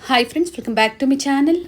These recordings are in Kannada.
Hi friends, welcome back to my channel.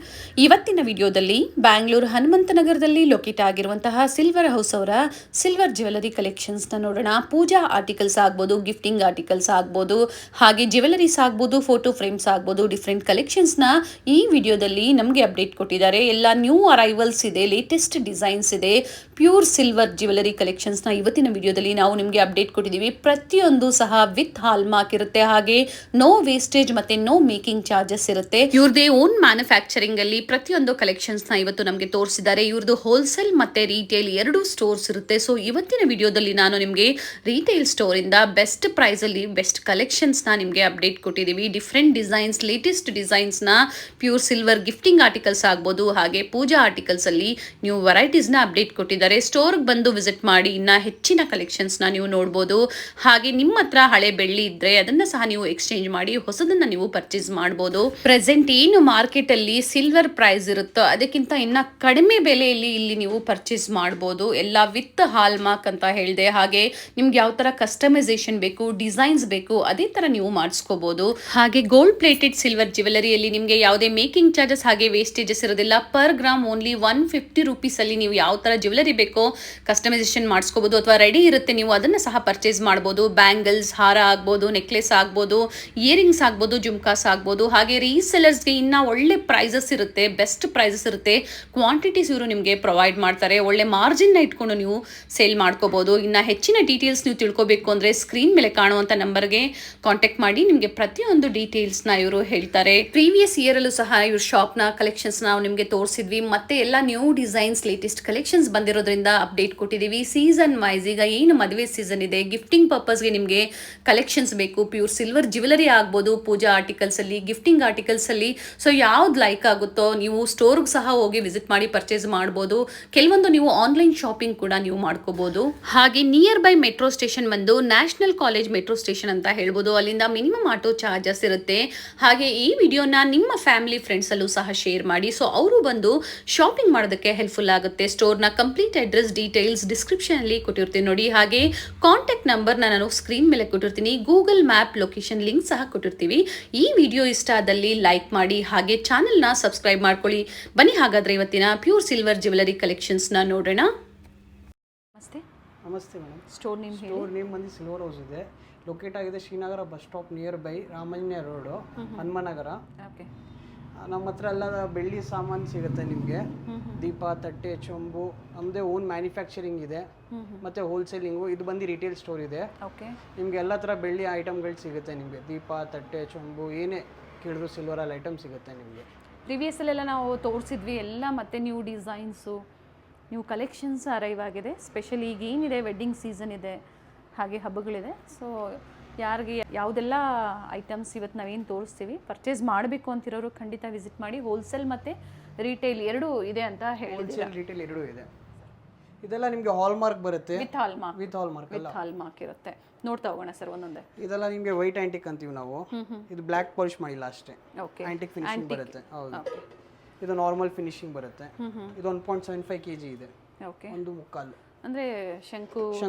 ಇವತ್ತಿನ ವಿಡಿಯೋದಲ್ಲಿ ಬ್ಯಾಂಗ್ಳೂರು ಹನುಮಂತನಗರದಲ್ಲಿ ಲೊಕೇಟ್ ಆಗಿರುವಂತಹ ಸಿಲ್ವರ್ ಹೌಸ್ ಅವರ ಸಿಲ್ವರ್ ಜ್ಯುವೆಲರಿ ಕಲೆಕ್ಷನ್ಸ್ನ ನೋಡೋಣ. ಪೂಜಾ ಆರ್ಟಿಕಲ್ಸ್ ಆಗ್ಬೋದು, ಗಿಫ್ಟಿಂಗ್ ಆರ್ಟಿಕಲ್ಸ್ ಆಗ್ಬೋದು, ಹಾಗೆ ಜ್ಯುವೆಲರೀಸ್ ಆಗ್ಬೋದು, ಫೋಟೋ ಫ್ರೇಮ್ಸ್ ಆಗ್ಬೋದು, ಡಿಫ್ರೆಂಟ್ ಕಲೆಕ್ಷನ್ಸ್ನ ಈ ವಿಡಿಯೋದಲ್ಲಿ ನಮಗೆ ಅಪ್ಡೇಟ್ ಕೊಟ್ಟಿದ್ದಾರೆ. ಎಲ್ಲ ನ್ಯೂ ಅರೈವಲ್ಸ್ ಇದೆ, ಲೇಟೆಸ್ಟ್ ಡಿಸೈನ್ಸ್ ಇದೆ, ಪ್ಯೂರ್ ಸಿಲ್ವರ್ ಜ್ಯುವೆಲರಿ ಕಲೆಕ್ಷನ್ಸ್ನ ಇವತ್ತಿನ ವಿಡಿಯೋದಲ್ಲಿ ನಾವು ನಿಮಗೆ ಅಪ್ಡೇಟ್ ಕೊಟ್ಟಿದ್ದೀವಿ. ಪ್ರತಿಯೊಂದು ಸಹ ವಿತ್ ಹಾಲ್ ಮಾರ್ಕ್ ಇರುತ್ತೆ, ಹಾಗೆ ನೋ ವೇಸ್ಟೇಜ್ ಮತ್ತೆ ನೋ ಮೇಕಿಂಗ್ ಚಾರ್ಜಸ್ ಇರುತ್ತೆ. ಇವ್ರದೇ ಓನ್ ಮ್ಯಾನುಫ್ಯಾಕ್ಚರಿಂಗ್ ಅಲ್ಲಿ ಪ್ರತಿಯೊಂದು ಕಲೆಕ್ಷನ್ಸ್ ನ ಇವತ್ತು ನಮಗೆ ತೋರಿಸಿದ್ದಾರೆ. ಇವ್ರದ್ದು ಹೋಲ್ಸೇಲ್ ಮತ್ತೆ ರೀಟೇಲ್ ಎರಡು ಸ್ಟೋರ್ಸ್ ಇರುತ್ತೆ. ಸೊ ಇವತ್ತಿನ ವಿಡಿಯೋದಲ್ಲಿ ನಾನು ನಿಮಗೆ ರೀಟೇಲ್ ಸ್ಟೋರ್ ಇಂದ ಬೆಸ್ಟ್ ಪ್ರೈಸ್ ಅಲ್ಲಿ ಬೆಸ್ಟ್ ಕಲೆಕ್ಷನ್ಸ್ ನ ನಿಮಗೆ ಅಪ್ಡೇಟ್ ಕೊಟ್ಟಿದ್ದೀವಿ. ಡಿಫ್ರೆಂಟ್ ಡಿಸೈನ್ಸ್, ಲೇಟೆಸ್ಟ್ ಡಿಸೈನ್ಸ್ ನ ಪ್ಯೂರ್ ಸಿಲ್ವರ್ ಗಿಫ್ಟಿಂಗ್ ಆರ್ಟಿಕಲ್ಸ್ ಆಗ್ಬೋದು, ಹಾಗೆ ಪೂಜಾ ಆರ್ಟಿಕಲ್ಸ್ ಅಲ್ಲಿ ನ್ಯೂ ವೆರೈಟೀಸ್ ನ ಅಪ್ಡೇಟ್ ಕೊಟ್ಟಿದ್ದಾರೆ. ಸ್ಟೋರ್ ಬಂದು ವಿಸಿಟ್ ಮಾಡಿ ಇನ್ನ ಹೆಚ್ಚಿನ ಕಲೆಕ್ಷನ್ಸ್ ನ ನೀವು ನೋಡಬಹುದು. ಹಾಗೆ ನಿಮ್ಮ ಹತ್ರ ಹಳೆ ಬೆಳ್ಳಿ ಇದ್ರೆ ಅದನ್ನ ಸಹ ನೀವು ಎಕ್ಸ್ಚೇಂಜ್ ಮಾಡಿ ಹೊಸದನ್ನ ನೀವು ಪರ್ಚೇಸ್ ಮಾಡಬಹುದು. ಪ್ರೆಸೆಂಟ್ ಏನು ಮಾರ್ಕೆಟ್ ಅಲ್ಲಿ ಸಿಲ್ವರ್ ಪ್ರೈಸ್ ಇರುತ್ತೋ ಅದಕ್ಕಿಂತ ಇನ್ನ ಕಡಿಮೆ ಬೆಲೆಯಲ್ಲಿ ಇಲ್ಲಿ ನೀವು ಪರ್ಚೇಸ್ ಮಾಡಬಹುದು. ಎಲ್ಲ ವಿತ್ ಹಾಲ್ ಮಾರ್ಕ್ ಅಂತ ಹೇಳಿದೆ. ಹಾಗೆ ನಿಮ್ಗೆ ಯಾವ ತರ ಕಸ್ಟಮೈಸೇಷನ್ ಬೇಕು, ಡಿಸೈನ್ಸ್ ಬೇಕು, ಅದೇ ತರ ನೀವು ಮಾಡಿಸ್ಕೋಬಹುದು. ಹಾಗೆ ಗೋಲ್ಡ್ ಪ್ಲೇಟೆಡ್ ಸಿಲ್ವರ್ ಜ್ಯುವೆಲರಿಯಲ್ಲಿ ನಿಮಗೆ ಯಾವುದೇ ಮೇಕಿಂಗ್ ಚಾರ್ಜಸ್ ಹಾಗೆ ವೇಸ್ಟೇಜಸ್ ಇರೋದಿಲ್ಲ. ಪರ್ ಗ್ರಾಮ್ ಓನ್ಲಿ 150 ರೂಪೀಸ್ ಅಲ್ಲಿ ನೀವು ಯಾವ ತರ ಜ್ಯುವೆಲರಿ ಬೇಕೋ ಕಸ್ಟಮೈಸೇಷನ್ ಮಾಡಿಸ್ಕೋಬಹುದು, ಅಥವಾ ರೆಡಿ ಇರುತ್ತೆ ನೀವು ಅದನ್ನ ಸಹ ಪರ್ಚೇಸ್ ಮಾಡಬಹುದು. ಬ್ಯಾಂಗಲ್ಸ್, ಹಾರ ಆಗ್ಬೋದು, ನೆಕ್ಲೆಸ್ ಆಗ್ಬೋದು, ಇಯರಿಂಗ್ಸ್ ಆಗ್ಬೋದು, ಜುಮ್ಕಾಸ್ ಆಗ್ಬೋದು. ಹಾಗೆ ರೀಸೆಲರ್ಸ್ಗೆ ಇನ್ನ ಒಳ್ಳೆ ಪ್ರೈಸಸ್ ಇರುತ್ತೆ, ಬೆಸ್ಟ್ ಪ್ರೈಸಸ್ ಇರುತ್ತೆ. ಕ್ವಾಂಟಿಟೀಸ್ ಇವರು ನಿಮಗೆ ಪ್ರೊವೈಡ್ ಮಾಡ್ತಾರೆ. ಒಳ್ಳೆ ಮಾರ್ಜಿನ್ ಇಟ್ಕೊಂಡು ನೀವು ಸೇಲ್ ಮಾಡ್ಕೋಬಹುದು. ಇನ್ನ ಹೆಚ್ಚಿನ ಡೀಟೇಲ್ಸ್ ನೀವು ತಿಳ್ಕೋಬೇಕು ಅಂದ್ರೆ ಸ್ಕ್ರೀನ್ ಮೇಲೆ ಕಾಣುವಂತ ನಂಬರ್ಗೆ ಕಾಂಟ್ಯಾಕ್ಟ್ ಮಾಡಿ ನಿಮಗೆ ಪ್ರತಿಯೊಂದು ಡೀಟೇಲ್ಸ್ ನ ಇವರು ಹೇಳ್ತಾರೆ. ಪ್ರೀವಿಯಸ್ ಇಯರ್ ಅಲ್ಲೂ ಸಹ ಇವ್ರ ಶಾಪ್ ನ ಕಲೆಕ್ಷನ್ಸ್ ನಾವು ನಿಮಗೆ ತೋರಿಸಿದ್ವಿ. ಮತ್ತೆ ಎಲ್ಲ ನ್ಯೂ ಡಿಸೈನ್ಸ್, ಲೇಟೆಸ್ಟ್ ಕಲೆಕ್ಷನ್ಸ್ ಬಂದಿರೋದ್ರಿಂದ ಅಪ್ಡೇಟ್ ಕೊಟ್ಟಿದ್ದೀವಿ. ಸೀಸನ್ ವೈಸ್ ಈಗ ಏನು ಮದುವೆ ಸೀಸನ್ ಇದೆ, ಗಿಫ್ಟಿಂಗ್ ಪರ್ಪಸ್ಗೆ ನಿಮಗೆ ಕಲೆಕ್ಷನ್ಸ್ ಬೇಕು, ಪ್ಯೂರ್ ಸಿಲ್ವರ್ ಜ್ಯುವೆಲರಿ ಆಗ್ಬೋದು, ಪೂಜಾ ಆರ್ಟಿಕಲ್ಸ್ ಅಲ್ಲಿ, ಗಿಫ್ಟಿಂಗ್ ಆರ್ಟಿಕಲ್ಸ್ ಅಲ್ಲಿ. ಸೊ ಯಾವ್ದು ಲೈಕ್ ಆಗುತ್ತೋ ನೀವು ಸ್ಟೋರ್ಗೆ ಸಹ ಹೋಗಿ ವಿಸಿಟ್ ಮಾಡಿ ಪರ್ಚೇಸ್ ಮಾಡ್ಬೋದು. ಕೆಲವೊಂದು ನೀವು ಆನ್ಲೈನ್ ಶಾಪಿಂಗ್ ಕೂಡ ನೀವು ಮಾಡ್ಕೋಬಹುದು. ಹಾಗೆ ನಿಯರ್ ಬೈ ಮೆಟ್ರೋ ಸ್ಟೇಷನ್ ಬಂದು ನ್ಯಾಷನಲ್ ಕಾಲೇಜ್ ಮೆಟ್ರೋ ಸ್ಟೇಷನ್ ಅಂತ ಹೇಳ್ಬೋದು. ಅಲ್ಲಿಂದ ಮಿನಿಮಮ್ ಆಟೋ ಚಾರ್ಜಸ್ ಇರುತ್ತೆ. ಹಾಗೆ ಈ ವಿಡಿಯೋನ ನಿಮ್ಮ ಫ್ಯಾಮಿಲಿ ಫ್ರೆಂಡ್ಸ್ ಅಲ್ಲೂ ಸಹ ಶೇರ್ ಮಾಡಿ, ಸೊ ಅವರು ಬಂದು ಶಾಪಿಂಗ್ ಮಾಡೋದಕ್ಕೆ ಹೆಲ್ಪ್ಫುಲ್ ಆಗುತ್ತೆ. ಸ್ಟೋರ್ನ ಕಂಪ್ಲೀಟ್ ಅಡ್ರೆಸ್ ಡೀಟೇಲ್ಸ್ ಡಿಸ್ಕ್ರಿಪ್ಷನ್ ಅಲ್ಲಿ ಕೊಟ್ಟಿರ್ತೀನಿ ನೋಡಿ. ಹಾಗೆ ಕಾಂಟ್ಯಾಕ್ಟ್ ನಂಬರ್ ನಾನು ಸ್ಕ್ರೀನ್ ಮೇಲೆ ಕೊಟ್ಟಿರ್ತೀನಿ. ಗೂಗಲ್ ಮ್ಯಾಪ್ ಲೊಕೇಶನ್ ಲಿಂಕ್ ಸಹ ಕೊಟ್ಟಿರ್ತೀವಿ. ಈ ವಿಡಿಯೋ ಇಷ್ಟ ಆದಲ್ಲಿ ಲೈಕ್ ಮಾಡಿ, ಹಾಗೆ ಚಾನೆಲ್ನ ಸಬ್ಸ್ಕ್ರೈಬ್ ಮಾಡ್ಕೊಳ್ಳಿ. ಬನ್ನಿ ಹಾಗಾದ್ರೆ ಇವತ್ತಿನ ಪ್ಯೂರ್ ಸಿಲ್ವರ್ ಜ್ಯುವೆಲರಿ ಕಲೆಕ್ಷನ್ಸ್ನ ನೋಡೋಣ. ನಮಸ್ತೆ. ನಮಸ್ತೆ ಮೇಡಮ್. ಸ್ಟೋರ್ ನೇಮ್ ಹೇಳಿ. ಸ್ಟೋರ್ ನೇಮ್ ಬಂದು ಸಿಲ್ವರ್ ಹೌಸ್ ಇದೆ. ಲೊಕೇಟ್ ಆಗಿದೆ Srinagar bus stop near by Ramanjaneya road, Hanumanagar. Okay. ನಮ್ಮ ಹತ್ರ ಎಲ್ಲ ಬೆಳ್ಳಿ ಸಾಮಾನು ಸಿಗುತ್ತೆ ನಿಮಗೆ. ದೀಪ, ತಟ್ಟೆ, ಚೊಂಬು ನಮ್ಮದೇ ಓನ್ ಮ್ಯಾನುಫ್ಯಾಕ್ಚರಿಂಗ್ ಇದೆ, ಮತ್ತು ಹೋಲ್ಸೇಲಿಂಗು. ಇದು ಬಂದು ರಿಟೇಲ್ ಸ್ಟೋರ್ ಇದೆ. ಓಕೆ. ನಿಮಗೆ ಎಲ್ಲ ಥರ ಬೆಳ್ಳಿ ಐಟಮ್ಗಳು ಸಿಗುತ್ತೆ. ನಿಮಗೆ ದೀಪ, ತಟ್ಟೆ, ಚೊಂಬು ಏನೇ ಕೇಳಿದ್ರು ಸಿಲ್ವರಲ್ಲಿ ಐಟಮ್ ಸಿಗುತ್ತೆ ನಿಮಗೆ. ಪ್ರಿವಿಯಸ್ ಅಲ್ಲೆಲ್ಲ ನಾವು ತೋರಿಸಿದ್ವಿ ಎಲ್ಲ, ಮತ್ತೆ new designs, new collections arrive ಆಗಿದೆ. ಸ್ಪೆಷಲಿ ಈಗ ಏನಿದೆ ವೆಡ್ಡಿಂಗ್ ಸೀಸನ್ ಇದೆ, ಹಾಗೆ ಹಬ್ಬಗಳಿದೆ. ಸೊ ಯಾರಿಗೆ ಯಾವುದೆಲ್ಲ ಐಟಮ್ಸ್ ಇವತ್ತು ನಾವೇನು ತೋರಿಸ್ತೀವಿ ಪರ್ಚೇಸ್ ಮಾಡಬೇಕು ಅಂತಿರೋರು ಖಂಡಿತ ವಿಸಿಟ್ ಮಾಡಿ. ಹೋಲ್ಸೇಲ್ ಮತ್ತು ರಿಟೇಲ್ ಎರಡೂ ಇದೆ ಅಂತ ಹೇಳಿದ್ದೀರಾ. ಹೋಲ್ಸೇಲ್ ರಿಟೇಲ್ ಎರಡೂ ಇದೆ. ಇದೆಲ್ಲ ನಿಮಗೆ ಹಾಲ್ ಮಾರ್ಕ್ ಬರುತ್ತೆ. With hall mark. With hall mark with hall mark ಇರುತ್ತೆ. ನೋಡ್ತಾ ಹೋಗೋಣ ಸರ್ ಒಂದೊಂದೇ. ಇದೆಲ್ಲ ನಿಮಗೆ ವೈಟ್ ಆಂಟಿಕ್ ಅಂತೀವಿ ನಾವು. ಇದು ಬ್ಲ್ಯಾಕ್ ಪಾಲಿಶ್ ಮಾಡಿಲ್ಲ ಅಷ್ಟೇ. ಓಕೆ. ಆಂಟಿಕ್ ಫಿನಿಶಿಂಗ್ ಬರುತ್ತೆ. ಹೌದು. ಇದು ನಾರ್ಮಲ್ ಫಿನಿಶಿಂಗ್ ಬರುತ್ತೆ. ಇದು 1.75 kg ಇದೆ. ಓಕೆ. ಒಂದು ಮುಕ್ಕಾಲು ಅಂದರೆ ಶಂಕು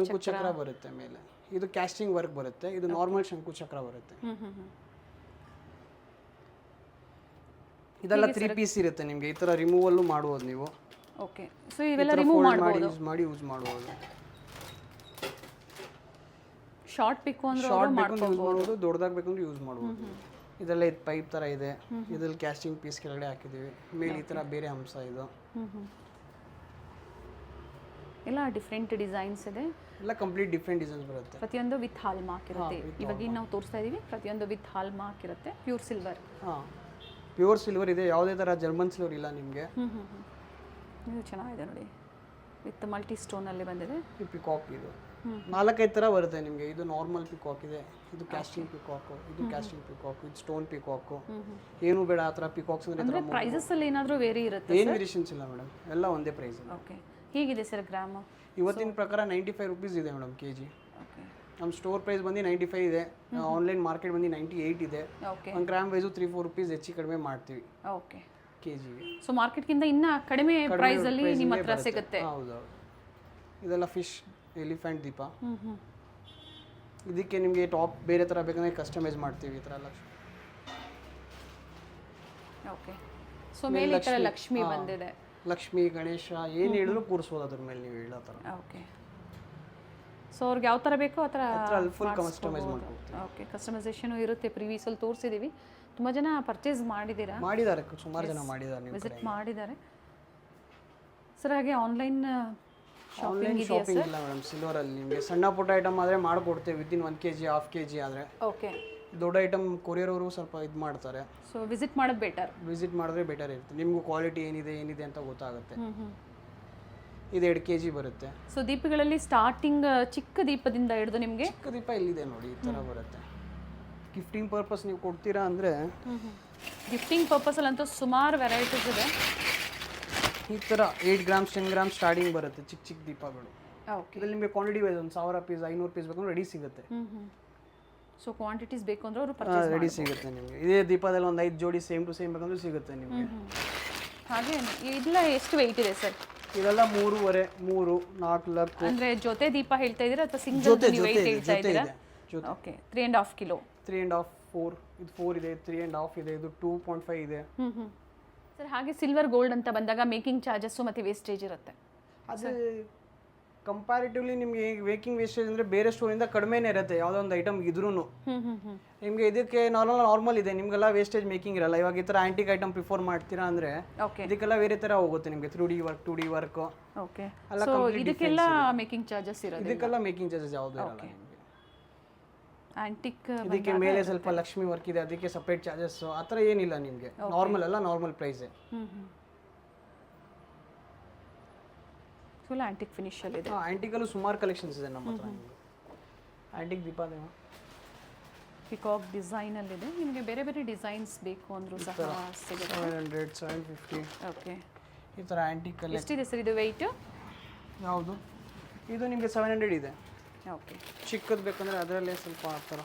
ಚಕ್ರ ಬರುತ್ತೆ ಮೇಲೆ. ಇದು ಕ್ಯಾಸ್ಟಿಂಗ್ ವರ್ಕ್ ಬರುತ್ತೆ. ಇದು ನಾರ್ಮಲ್ ಶಂಕು ಚಕ್ರ ಬರುತ್ತೆ. ಇದೆಲ್ಲ 3 ಪೀಸ್ ಇರುತ್ತೆ ನಿಮಗೆ. ಈ ತರ ರಿಮೂವಲ್ ಮಾಡಬಹುದು ನೀವು. ಓಕೆ. ಸೊ ಇವೆಲ್ಲ ರಿಮೂವ್ ಮಾಡಬಹುದು, ಯೂಸ್ ಮಾಡಬಹುದು. ಶಾರ್ಟ್ ಬೇಕು ಅಂದ್ರೆ ಶಾರ್ಟ್ ಮಾಡಬಹುದು, ದೊಡ್ಡದಾಗಿ ಬೇಕು ಅಂದ್ರೆ ಯೂಸ್ ಮಾಡಬಹುದು. ಇದೆಲ್ಲ ಇದು ಪೈಪ್ ತರ ಇದೆ. ಇದರಲ್ಲಿ ಕ್ಯಾಸ್ಟಿಂಗ್ ಪೀಸ್ ಕೆಳಗಡೆ ಹಾಕಿದೀವಿ. ಮೇಲೆ ಈ ತರ ಬೇರೆ ಅಂಶ ಇದು. ಎಲ್ಲ ಡಿಫ್ರೆಂಟ್ ಡಿಸೈನ್ಸ್ ಇದೆ. ಎಲ್ಲ ಕಂಪ್ಲೀಟ್ ಡಿಫ್ರೆಂಟ್ ಡಿಸೈನ್ಸ್ ಬರುತ್ತೆ. ಪ್ರತಿಯೊಂದು ವಿತ್ ಹಾಲ್ ಮಾರ್ಕ್ ಇರುತ್ತೆ. ಇವಾಗ ನಾವು ತೋರಿಸ್ತಾ ಇದೀವಿ ಪ್ರತಿಯೊಂದು ವಿತ್ ಹಾಲ್ ಮಾರ್ಕ್ ಇರುತ್ತೆ. Pure silver. ಪ್ಯೂರ್ ಸಿಲ್ವರ್ ಇದೆ. ಯಾವುದೇ ತರ ಜರ್ಮನ್ ಸಿಲ್ವರ್ ಇಲ್ಲ ನಿಮಗೆ. ಇದು ಚೆನ್ನಾಗಿದೆ ನೋಡಿ, ವಿತ್ ಮಲ್ಟಿ ಸ್ಟೋನ್ ಅಲ್ಲಿ ಬಂದಿದೆ. ಪಿಕಾಕ್ ಇದು 4-5 ತರ ಬರುತ್ತೆ ನಿಮಗೆ. ಇದು ನಾರ್ಮಲ್ ಪಿಕಾಕ್ ಇದೆ, ಇದು ಕ್ಯಾಸ್ಟಿಂಗ್ ಪಿಕಾಕ್, ಇದು ಕ್ಯಾಸ್ಟಿಂಗ್ ಪಿಕಾಕ್, ಇದು ಸ್ಟೋನ್ ಪಿಕಾಕ್. ಏನು ಬೇಡ ಆ ತರ ಪಿಕಾಕ್ಸ್ ಅಂದ್ರೆ ಪ್ರೈಸಸ್ ಅಲ್ಲಿ ಏನಾದರೂ ವೇರಿ ಇರುತ್ತೆ? ಏನು ವೇರಿಯೇಷನ್ಸ್ ಇಲ್ಲ ಮೇಡಮ್, ಎಲ್ಲ ಒಂದೇ ಪ್ರೈಸ್. ಓಕೆ. ಹೇಗಿದೆ ಸರ್ ಗ್ರಾಮ್? ಇವತ್ತಿನ ಪ್ರಕಾರ 95 ರೂಪೀಸ್ ಇದೆ ಮೇಡಮ್ ಕೆಜಿ. ನಮ್ಮ ಸ್ಟೋರ್ ಪ್ರೈಸ್ ಬಂದು 95 ಇದೆ. ಆನ್ಲೈನ್ ಮಾರ್ಕೆಟ್ ಬಂದು 98 ಇದೆ. ಒಂದು ಗ್ರಾಮ್ ವೈಸು 3-4 ರೂಪೀಸ್ ಹೆಚ್ಚು ಕಡಿಮೆ ಮಾಡ್ತೀವಿ. ಓಕೆ. ಕೆಜಿಗೆ. ಸೊ ಮಾರ್ಕೆಟ್ಗಿಂತ ಇನ್ನ ಕಡಿಮೆ ಪ್ರೈಸ್ ಅಲ್ಲಿ ನಿಮ್ಮ ಹತ್ರ ಸಿಗುತ್ತೆ. ಹೌದು. ಇದೆಲ್ಲ ಫಿಶ್ ಎಲಿಫೆಂಟ್ ದೀಪ. ಇದಕ್ಕೆ ನಿಮಗೆ ಟಾಪ್ ಬೇರೆ ಥರ ಬೇಕಂದ್ರೆ ಕಸ್ಟಮೈಸ್ ಮಾಡ್ತೀವಿ. ಈ ಥರ ಎಲ್ಲ ಓಕೆ ಸೊ ಮೇಲೆ ಈ ಥರ ಲಕ್ಷ್ಮಿ ಬಂದಿದೆ. ಲಕ್ಷ್ಮಿ ಗಣೇಶ ಏನು ಹೇಳಿದ್ರು ಕೂರಿಸ್ಬೋದು ಅದ್ರ ಮೇಲೆ ನೀವು ಹೇಳೋ ಥರ. ಓಕೆ ಸೊ ಅವ್ರಿಗೆ ಯಾವ ಥರ ಬೇಕೋ ಆ ಥರ ಫುಲ್ ಕಸ್ಟಮೈಸ್ ಮಾಡ್ಕೊಡ್ತೀವಿ. ಓಕೆ ಕಸ್ಟಮೈಸೇಷನು ಇರುತ್ತೆ. ಪ್ರಿವೀಸಲ್ಲಿ ತೋರಿಸಿದ್ದೀವಿ, ತುಂಬ ಜನ ಪರ್ಚೇಸ್ ಮಾಡಿದ್ದೀರಾ, ಮಾಡಿದ್ದಾರೆ, ಸುಮಾರು ಜನ ಮಾಡಿದ್ದಾರೆ, ನೀವು ವಿಸಿಟ್ ಮಾಡಿದ್ದಾರೆ ಸರ್. ಹಾಗೆ ಆನ್ಲೈನ್ ಆನ್ಲೈನ್ ಶಾಪಿಂಗ್ ಇಲ್ಲ ಮೇಡಮ್ ಸಿಲ್ವರಲ್ಲಿ. ನಿಮಗೆ ಸಣ್ಣ ಪುಟ್ಟ ಐಟಮ್ ಆದರೆ ಮಾಡಿಕೊಡ್ತೇವೆ ವಿತಿನ್ 1 kg 1/2 kg ಆದರೆ. ಓಕೆ ದೊಡ್ಡ ಐಟಮ್ ಕೊರಿಯರ್ ಅವರು ಸ್ವಲ್ಪ ಇದು ಮಾಡ್ತಾರೆ. ಸೊ ವಿಸಿಟ್ ಮಾಡೋದು ಬೆಟರ್. ವಿಸಿಟ್ ಮಾಡಿದ್ರೆ ಬೆಟರ್ ಇರುತ್ತೆ, ನಿಮಗೂ ಕ್ವಾಲಿಟಿ ಏನಿದೆ ಅಂತ ಗೊತ್ತಾಗುತ್ತೆ. ಇದು 2 kg ಬರುತ್ತೆ. ಸೊ ದೀಪಗಳಲ್ಲಿ ಸ್ಟಾರ್ಟಿಂಗ್ ಚಿಕ್ಕ ದೀಪದಿಂದ ಹಿಡಿದು ನಿಮಗೆ ಚಿಕ್ಕ ದೀಪ ಇಲ್ಲಿದೆ ನೋಡಿ, ಈ ಥರ ಬರುತ್ತೆ. ಗಿಫ್ಟಿಂಗ್ ಪರ್ಪಸ್ ನೀವು ಕೊಡ್ತೀರಾ ಅಂದರೆ ಗಿಫ್ಟಿಂಗ್ ಪರ್ಪಸಲ್ಲಂತೂ ಸುಮಾರು ವೆರೈಟೀಸ್ ಇದೆ. ಈ ಥರ 8 ಗ್ರಾಮ್ಸ್ 10 ಗ್ರಾಮ್ಸ್ ಸ್ಟಾರ್ಟಿಂಗ್ ಬರುತ್ತೆ ಚಿಕ್ಕ ದೀಪಗಳು. ಓಕೆ ಇದರಲ್ಲಿ ನಿಮಗೆ ಕ್ವಾಂಟಿಟಿ ವೈಸ್ 1000 ಪೀಸ್ 500 ಪೀಸ್ ಬೇಕು ರೆಡಿ ಸಿಗುತ್ತೆ. ಸೊ ಕ್ವಾಂಟಿಟೀಸ್ ಬೇಕು ಅಂದರೆ ಅವರು ಪರ್ಚೇಸ್ ರೆಡಿ ಸಿಗುತ್ತೆ ನಿಮಗೆ. ಇದೇ ದೀಪದಲ್ಲಿ ಒಂದು 5 ಜೋಡಿ ಸೇಮ್ ಟು ಸೇಮ್ ಬೇಕಂದ್ರೆ ಸಿಗುತ್ತೆ ನಿಮಗೆ. ಹಾಗೆ ಇದೆಲ್ಲ ಎಷ್ಟು ವೆಯ್ಟ್ ಇದೆ ಸರ್? ಇದೆಲ್ಲ 3.5 3 4 4 ಅಂದರೆ ಜೊತೆ ದೀಪ ಹೇಳ್ತಾ ಇದ್ದೀರಾ ಅಥವಾ ಸಿಂಗಲ್ ನೀವು ವೆಯ್ಟ್ ಹೇಳ್ತಾ ಇದ್ದೀರಾ? Okay 3.5 kilo. 3.5 4 ಇದು 4 ಇದೆ, 3.5 ಇದೆ, ಇದು 2.5 ಇದೆ. ಸರ್ ಹಾಗೆ ಸಿಲ್ವರ್ ಗೋಲ್ಡ್ ಅಂತ ಬಂದಾಗ ಮೇಕಿಂಗ್ ಚಾರ್ಜಸ್ಸು ಮತ್ತು ವೇಸ್ಟೇಜ್ ಇರುತ್ತೆ. ಅದು ಕಂಪ್ಯಾರಿಟಿವ್ಲಿ ನಿಮಗೆ ಮೇಕಿಂಗ್ ವೇಸ್ಟೇಜ್ ಅಂದರೆ ಬೇರೆ ಸ್ಟೋರಿಂದ ಕಡಿಮೆನೇ ಇರುತ್ತೆ ಯಾವುದೋ ಒಂದು ಐಟಮ್ ಇದ್ರೂ. ನಿಮಗೆ ಇದಕ್ಕೆ ನಾರ್ಮಲ್ ಇದೆ, ನಿಮಗೆಲ್ಲ ವೇಸ್ಟೇಜ್ ಮೇಕಿಂಗ್ ಇರಲ್ಲ. ಇವಾಗ ಈ ಥರ ಆಂಟಿಕ್ ಐಟಮ್ ಪ್ರಿಫರ್ ಮಾಡ್ತೀರಾ ಅಂದರೆ ಇದಕ್ಕೆಲ್ಲ ಬೇರೆ ಥರ ಹೋಗುತ್ತೆ ನಿಮಗೆ. 2D work okay. ಸೊ ಇದಕ್ಕೆಲ್ಲ ಮೇಕಿಂಗ್ ಚಾರ್ಜಸ್ ಇರೋದು, ಇದಕ್ಕೆಲ್ಲ ಮೇಕಿಂಗ್ ಚಾರ್ಜಸ್ ಯಾವುದೂ ಇರಲ್ಲ ನಿಮಗೆ. ಆಂಟಿಕ್ ಇದಕ್ಕೆ ಮೇಲೆ ಸ್ವಲ್ಪ ಲಕ್ಷ್ಮಿ ವರ್ಕ್ ಇದೆ, ಅದಕ್ಕೆ ಸಪ್ರೇಟ್ ಚಾರ್ಜಸ್ ಆ ಥರ ಏನಿಲ್ಲ ನಿಮಗೆ. ನಾರ್ಮಲ್ ಪ್ರೈಸೇ. ಫುಲ್ ಆಂಟಿಕ್ ಫಿನಿಶಲ್ಲಿ ಇದೆ. ಆಂಟಿಕಲ್ಲೂ ಸುಮಾರು ಕಲೆಕ್ಷನ್ಸ್ ಇದೆ ನಮ್ಮ ಹತ್ರ. ಆಂಟಿಕ್ ದೀಪ ಪಿಕಾಕ್ ಡಿಸೈನಲ್ಲಿದೆ. ನಿಮಗೆ ಬೇರೆ ಬೇರೆ ಡಿಸೈನ್ಸ್ ಬೇಕು ಅಂದರೂ ಸಹ ಸಿಗುತ್ತೆ. 700 750. ಓಕೆ ಈ ಥರ ಆಂಟಿಕ್ ಅಲ್ಲಿ ಎಷ್ಟಿದೆ ಸರ್ ಇದು ವೆಯ್ಟು? ಯಾವುದು ಇದು ನಿಮಗೆ 700 ಇದೆ. ಓಕೆ ಚಿಕ್ಕದು ಬೇಕಂದರೆ ಅದರಲ್ಲೇ ಸ್ವಲ್ಪ ಆ ಥರ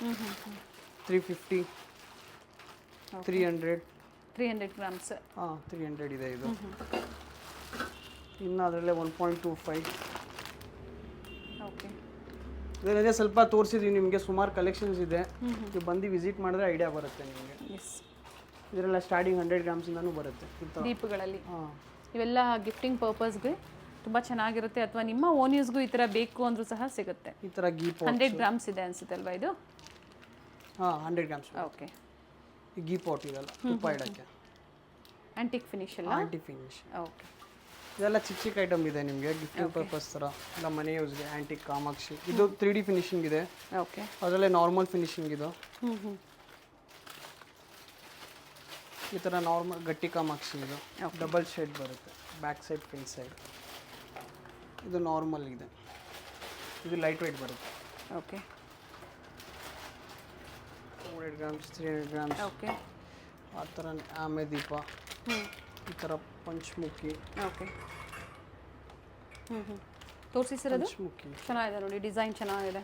350 300 ಗ್ರಾಮ್ಸ್. 300 ಇದೆ ಇದು. ಇನ್ನು ಅದರಲ್ಲೇ 1.25. ಓಕೆ ಇದರಲ್ಲೇ ಸ್ವಲ್ಪ ತೋರಿಸಿದ್ವಿ ನಿಮಗೆ, ಸುಮಾರು ಕಲೆಕ್ಷನ್ಸ್ ಇದೆ. ನೀವು ಬಂದು ವಿಸಿಟ್ ಮಾಡಿದ್ರೆ ಐಡಿಯಾ ಬರುತ್ತೆ ನಿಮಗೆ. ಇದರೆಲ್ಲ ಸ್ಟಾರ್ಟಿಂಗ್ 100 ಗ್ರಾಮ್ಸಿಂದನೂ ಬರುತ್ತೆ ದೀಪಗಳಲ್ಲಿ. ಇವೆಲ್ಲ ಗಿಫ್ಟಿಂಗ್ ಪರ್ಪಸ್ಗೆ ತುಂಬ ಚೆನ್ನಾಗಿರುತ್ತೆ, ಅಥವಾ ನಿಮ್ಮ ಓನ್ ಯೂಸ್ಗೂ ಈ ಥರ ಬೇಕು ಅಂದರೂ ಸಹ ಸಿಗುತ್ತೆ. ಈ ಥರ ಗೀ ಪಾಟ್ 100 ಗ್ರಾಮ್ಸ್ ಇದೆ ಅನಿಸುತ್ತೆ ಅಲ್ವಾ ಇದು? 100 ಗ್ರಾಮ್ಸ್. ಓಕೆ ಈ ಗೀ ಪಾಟ್ ಇದೆಲ್ಲ ತುಪ್ಪ ಇಡೋಕ್ಕೆ. ಆಂಟಿಕ್ ಫಿನಿಶ್ ಅಲ್ಲ? Antique finish. ಓಕೆ ಇದೆಲ್ಲ ಚಿಕ್ಕ ಐಟಮ್ ಇದೆ ನಿಮಗೆ ಗಿಫ್ಟಿಂಗ್ ಪರ್ಪಸ್ ಥರ, ಇಲ್ಲ ಮನೆ ಯೂಸ್ಗೆ. ಆಂಟಿಕ್ ಕಾಮಾಕ್ಷಿ ಇದು 3D ಫಿನಿಶಿಂಗ್ ಇದೆ. ಓಕೆ ಅದರಲ್ಲೇ ನಾರ್ಮಲ್ ಫಿನಿಶಿಂಗ್ ಇದು. ಈ ಥರ ನಾರ್ಮಲ್ ಗಟ್ಟಿ ಕಾಮಾಕ್ಷಿ ಇದು ಡಬಲ್ ಶೇಡ್ ಬರುತ್ತೆ, ಬ್ಯಾಕ್ ಸೈಡ್ ಫ್ರಂಟ್ ಸೈಡ್. ಇದು ನಾರ್ಮಲ್ ಇದೆ, ಇದು ಲೈಟ್ ವೆಯ್ಟ್ ಬರುತ್ತೆ. Okay 200 grams 300 grams. ಓಕೆ ಆ ಥರ ಆಮೆ ದೀಪ, ಈ ಥರ ಪಂಚಮುಖಿ. ಓಕೆ ತೋರಿಸಿ ಸರ್. ಅದು ಪಂಚಮುಖಿ ಚೆನ್ನಾಗಿದೆ ನೋಡಿ, ಡಿಸೈನ್ ಚೆನ್ನಾಗಿದೆ.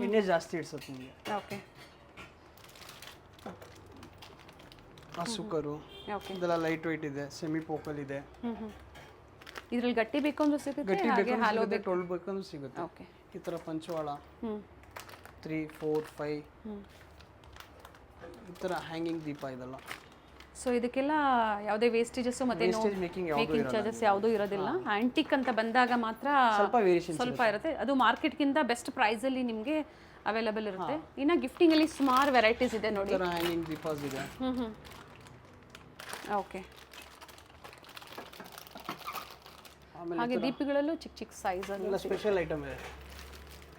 ಎಣ್ಣೆ ಜಾಸ್ತಿ ಇಡ್ಸುತ್ತೆ ನಿಮಗೆ. ಓಕೆ ಸುಕರು ಓಕೆ ಇದೆಲ್ಲ ಲೈಟ್ ವೆಯ್ಟ್ ಇದೆ, ಸೆಮಿ ಪೋಕಲ್ ಇದೆ. ಇದರಲ್ಲಿ ಗಟ್ಟಿ ಬೇಕು ಅಂದ್ರೂ ಸಿಗುತ್ತೆ, ಹಾಗೆ ಹಾಲೋ ಬೇಕು ಟೊಳ್ಳು ಬೇಕಂದ್ರೂ ಸಿಗುತ್ತೆ. ಓಕೆ ಈ ಥರ ಪಂಚವಾಳ 3 4 5 ಈ ಥರ ಹ್ಯಾಂಗಿಂಗ್ ದೀಪ ಇದೆಲ್ಲ. ಸೊ ಇದಕ್ಕೆಲ್ಲ ಯಾವುದೇ ವೇಸ್ಟೇಜಸ್ ಮತ್ತೆ ಮೇಕಿಂಗ್ ಚಾರ್ಜಸ್ ಯಾವುದೂ ಇರೋದಿಲ್ಲ. ಆಂಟಿಕ್ ಅಂತ ಬಂದಾಗ ಮಾತ್ರ ಸ್ವಲ್ಪ ವೇರಿಯೇಷನ್ ಸ್ವಲ್ಪ ಇರುತ್ತೆ. ಅದು ಮಾರ್ಕೆಟ್ಗಿಂತ ಬೆಸ್ಟ್ ಪ್ರೈಸಲ್ಲಿ ನಿಮಗೆ ಅವೈಲೇಬಲ್ ಇರುತ್ತೆ. ಇನ್ನು ಗಿಫ್ಟಿಂಗಲ್ಲಿ ಸುಮಾರು ವೆರೈಟೀಸ್ ಇದೆ ನೋಡಿ. ಹ್ಯಾಂಗಿಂಗ್ ದೀಪಾಸ್ ಇದೆ. ಓಕೆ ಹಾಗೆ ದೀಪಗಳಲ್ಲೂ ಚಿಕ್ಕ ಸೈಜ್ ಎಲ್ಲ ಸ್ಪೆಷಲ್ ಐಟಮ್ ಇದೆ.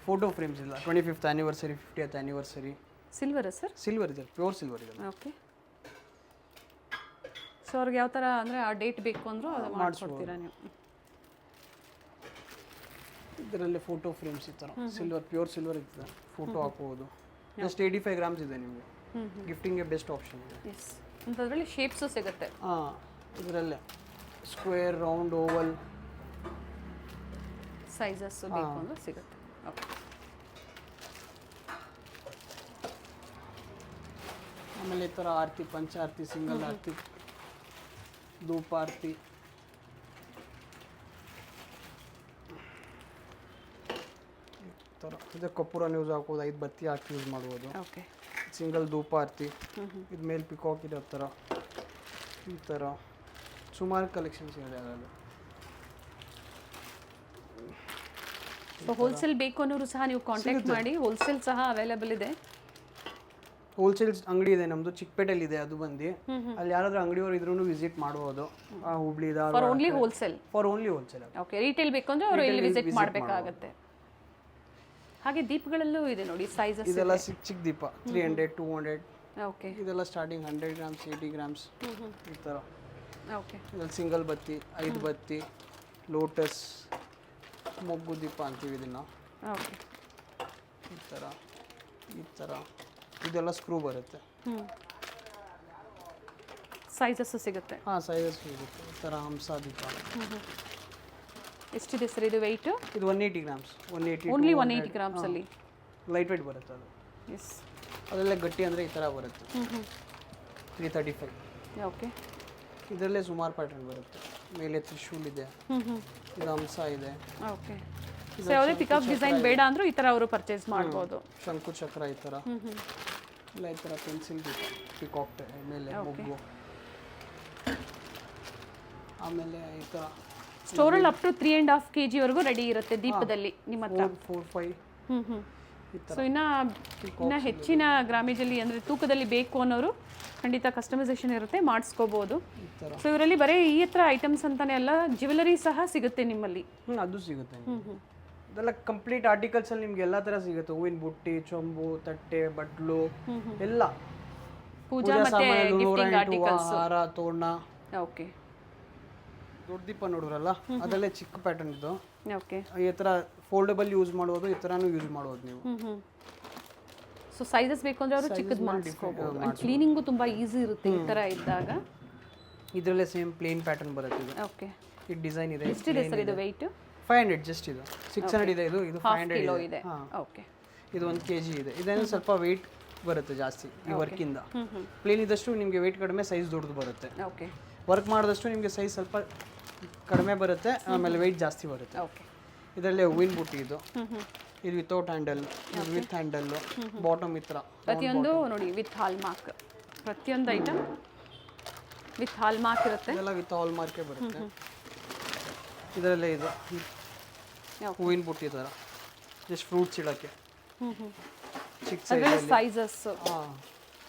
ಫೋಟೋ ಫ್ರೇಮ್ಸ್ ಇಲ್ಲ, 25th anniversary 50th anniversary. Silver sir? Silver ಇದೆ, ಪ್ಯೂರ್ ಸಿಲ್ವರ್ ಇದೆ. ಓಕೆ ಸೊ ಅವ್ರಿಗೆ ಯಾವ ಥರ ಅಂದರೆ ಆ ಡೇಟ್ ಬೇಕು ಅಂದರೂ ಅದು ಮಾಡಿಸ್ಕೊಡ್ತೀರಾ ನೀವು? ಇದರಲ್ಲಿ ಫೋಟೋ ಫ್ರೇಮ್ಸ್ ಈ ಥರ ಸಿಲ್ವರ್, ಪ್ಯೂರ್ ಸಿಲ್ವರ್ ಇರ್ತದೆ, ಫೋಟೋ ಹಾಕ್ಬೋದು. ಜಸ್ಟ್ 85 ಗ್ರಾಮ್ಸ್ ಇದೆ ನಿಮಗೆ. ಗಿಫ್ಟಿಂಗ್ಗೆ ಬೆಸ್ಟ್ ಆಪ್ಷನ್ ಇದೆ. ಎಸ್ ಅಂಥದ್ರಲ್ಲಿ ಶೇಪ್ಸು ಸಿಗುತ್ತೆ. ಇದರಲ್ಲೇ ಸ್ಕ್ವೇರ್, ರೌಂಡ್, ಓವಲ್ ಸೈಜಸ್ ಬೇಕು ಅಂದ್ರೆ ಸಿಗುತ್ತೆ. ಓಕೆ ಆಮೇಲೆ ಈ ಥರ ಆರತಿ, ಪಂಚಾರತಿ, ಸಿಂಗಲ್ ಆರತಿ, ಧೂಪ ಆರತಿ. ಈ ಥರ ಇದು ಕಪ್ಪೂರ ಯೂಸ್ ಹಾಕೋದು, 5 ಬತ್ತಿ ಹಾಕಿ ಯೂಸ್ ಮಾಡ್ಬೋದು. ಓಕೆ ಸಿಂಗಲ್ ಧೂಪ ಆರತಿ, ಇದು ಮೇಲೆ ಪಿಕಾಕ್ ಇರೋ ಥರ, ಈ ಥರ ಸುಮಾರು ಕಲೆಕ್ಷನ್ಸ್ ಇದೆ ಅದರಲ್ಲಿ. ಸೊ ಹೋಲ್ಸೇಲ್ ಬೇಕು ಅನ್ನೋರು ಸಹ ನೀವು ಕಾಂಟ್ಯಾಕ್ಟ್ ಮಾಡಿ, ಹೋಲ್ಸೇಲ್ ಸಹ ಅವೈಲೇಬಲ್ ಇದೆ. ಹೋಲ್ಸೇಲ್ ಅಂಗಡಿ ಇದೆ ನಮ್ಮದು, ಚಿಕ್ಕಪೇಟೆಯಲ್ಲಿ ಇದೆ ಅದು ಬಂದು. ಅಲ್ಲಿ ಯಾರಾದರೂ ಅಂಗಡಿಯವರು ಇದ್ರೂ ವಿಸಿಟ್ ಮಾಡ್ಬೋದು. Hubli for only wholesale. For only wholesale. Okay, retail ಬೇಕು ಅಂದರೆ ಅವರು ಇಲ್ಲಿ ವಿಸಿಟ್ ಮಾಡಬೇಕಾಗತ್ತೆ. ಹಾಗೆ ದೀಪಗಳಲ್ಲೂ ಇದೆ ನೋಡಿ ಸೈಜಸ್. ಇದೆಲ್ಲ ಚಿಕ್ಕ ದೀಪ 300, 200. ಓಕೆ, ಇದೆಲ್ಲ ಸ್ಟಾರ್ಟಿಂಗ್ 100 ಗ್ರಾಮ್ಸ್, 80 ಗ್ರಾಮ್ಸ್ ಈ ಥರ. ಓಕೆ, ಇದರಲ್ಲಿ ಸಿಂಗಲ್ ಬತ್ತಿ, 5 ಬತ್ತಿ, ಲೋಟಸ್, ಮೊಗ್ಗು ದೀಪ ಅಂತೀವಿ ಇದನ್ನು. ಓಕೆ, ಈ ಥರ ಈ ಥರ ಇದೆಲ್ಲ ಸ್ಕ್ರೂ ಬರುತ್ತೆ. ಸೈಜಸ್ಸು ಸಿಗುತ್ತೆ. ಹಾಂ, ಸೈಜಸ್ ಸಿಗುತ್ತೆ. ಈ ಥರ ಹಂಸ ದೀಪ. ಎಷ್ಟಿದೆ ಸರ್ ಇದು ವೆಯ್ಟು? ಇದು 180 ಗ್ರಾಮ್ಸ್. 180 ಓನ್ಲಿ 180 ಗ್ರಾಮ್ಸಲ್ಲಿ ಲೈಟ್ ವೆಯ್ಟ್ ಬರುತ್ತೆ ಅದು. ಎಸ್, ಅದೆಲ್ಲ ಗಟ್ಟಿ ಅಂದರೆ ಈ ಥರ ಬರುತ್ತೆ. 335. ಓಕೆ, ಇದರಲ್ಲೇ ಸುಮಾರು ಪ್ಯಾಟರ್ನ್ ಬರುತ್ತೆ. ಮೇಲೆ ತ್ರಿಶೂಲ್ ಇದೆ, ಇದು ಹಂಸ ಇದೆ. ಓಕೆ, ಸೊ ಯಾವುದೇ ಪಿಕಪ್ ಡಿಸೈನ್ ಬೇಡ ಅಂದರೂ ಈ ಥರ ಅವರು ಪರ್ಚೇಸ್ ಮಾಡ್ಬೋದು. ಶಂಕು ಚಕ್ರ ಈ ಥರ ಇಲ್ಲ, ಈ ಥರ ಪೆನ್ಸಿಲ್ ಪಿಕಾಕ್ ಮೇಲೆ ಮೊಗ್ಗು. ಆಮೇಲೆ ಈ ಥರ ಸ್ಟೋರಲ್ಲಿ ಅಪ್ ಟು 3.5 kg ವರೆಗೂ ರೆಡಿ ಇರುತ್ತೆ ದೀಪದಲ್ಲಿ ನಿಮ್ಮ ಹತ್ರ. 4, 5 ಸೊ ಇನ್ನು ಹೆಚ್ಚಿನ ಗ್ರಾಮೇಜಲ್ಲಿ ಅಂದರೆ ತೂಕದಲ್ಲಿ ಬೇಕು ಅನ್ನೋರು ಖಂಡಿತ ಕಸ್ಟಮೈಸೇಷನ್ ಇರುತ್ತೆ, ಮಾಡಿಸ್ಕೋಬೋದು. ಸೊ ಇವರಲ್ಲಿ ಬರೀ ಈ ಹತ್ರ ಐಟಮ್ಸ್ ಅಂತಾನೆ ಅಲ್ಲ, ಜ್ಯುವೆಲರಿ ಸಹ ಸಿಗುತ್ತೆ ನಿಮ್ಮಲ್ಲಿ. ಅದು ಸಿಗುತ್ತೆ. ಇದೆಲ್ಲ ಕಂಪ್ಲೀಟ್ ಆರ್ಟಿಕಲ್ಸ್ ಅಲ್ಲಿ ನಿಮ್ಗೆ ಎಲ್ಲ ತರ ಸಿಗುತ್ತೆ. ಹೂವಿನ ಬುಟ್ಟಿ, ಚೊಂಬು, ತಟ್ಟೆ, ಬಟ್ಲು ಎಲ್ಲ, ಪೂಜಾ ಮತ್ತೆ ಗಿಫ್ಟಿಂಗ್ ಆರ್ಟಿಕಲ್ಸ್, ಹಾರ, ತೋರಣ. ಓಕೆ, ದೊಡ್ಡ ದೀಪ ನೋಡಿದ್ರಲ್ಲ ಅದರಲ್ಲೇ ಚಿಕ್ಕ ಪ್ಯಾಟರ್ನ್ ಇದು. ಓಕೆ, ಈ ಥರ ಫೋಲ್ಡಬಲ್ ಯೂಸ್ ಮಾಡ್ಬೋದು, ಈ ಥರನೂ ಯೂಸ್ ಮಾಡ್ಬೋದು ನೀವು. ಸೊ ಸೈಜಸ್ ಬೇಕು ಅಂದರೆ ಅವರು ಚಿಕ್ಕದು ಮಾಡಿಸ್ಕೋಬೋದು. ಆ್ಯಂಡ್ ಕ್ಲೀನಿಂಗು ತುಂಬ ಈಸಿ ಇರುತ್ತೆ ಈ ಥರ ಇದ್ದಾಗ. ಇದರಲ್ಲೇ ಸೇಮ್ ಪ್ಲೇನ್ ಪ್ಯಾಟರ್ನ್ ಬರುತ್ತೆ ಇದು. ಓಕೆ, ಈ ಡಿಸೈನ್ ಇದೆ. ಎಷ್ಟಿದೆ ಸರ್ ಇದು ವೆಯ್ಟ್? 500 ಜಸ್ಟ್. ಇದು 600 ಇದೆ. ಇದು 500 ಇದೆ. ಓಕೆ, ಇದು 1 kg ಇದೆ. ಇದೇನು ಸ್ವಲ್ಪ ವೆಯ್ಟ್ ಬರುತ್ತೆ ಜಾಸ್ತಿ ಈ ವರ್ಕಿಂದ. ಪ್ಲೇನ್ ಇದ್ದಷ್ಟು ನಿಮಗೆ ವೆಯ್ಟ್ ಕಡಿಮೆ, ಸೈಜ್ ದೊಡ್ಡದು ಬರುತ್ತೆ. ಓಕೆ, ವರ್ಕ್ ಮಾಡಿದಷ್ಟು ನಿಮಗೆ ಸೈಜ್ ಸ್ವಲ್ಪ ಕಡಿಮೆ ಬರುತ್ತೆ, ಆಮೇಲೆ ವೆಯ್ಟ್ ಜಾಸ್ತಿ ಬರುತ್ತೆ. ಓಕೆ, ಇದರಲ್ಲೇ ಹೂವಿನ ಬುಟ್ಟಿ ಇದು. ಇದು ವಿತೌಟ್ ಹ್ಯಾಂಡಲ್, ಇದು ವಿತ್ ಹ್ಯಾಂಡಲ್, ಬಾಟಮ್ ಈ ಥರ ಪ್ರತಿಯೊಂದು ನೋಡಿ ವಿತ್ ಹಾಲ್ ಮಾರ್ಕ್. ಪ್ರತಿಯೊಂದು ಐಟಮ್ ವಿತ್ ಹಾಲ್ ಮಾರ್ಕ್ ಇರುತ್ತೆ. ಇದೆಲ್ಲ ವಿತ್ ಹಾಲ್ ಮಾರ್ಕೇ ಬರುತ್ತೆ. ಇದರಲ್ಲೇ ಇದು ಹೂವಿನ ಬುಟ್ಟಿ ಥರ, ಜಸ್ಟ್ ಫ್ರೂಟ್ಸ್ ಇಡೋಕ್ಕೆ ಚಿಕ್ಕ ಸೈಜಸ್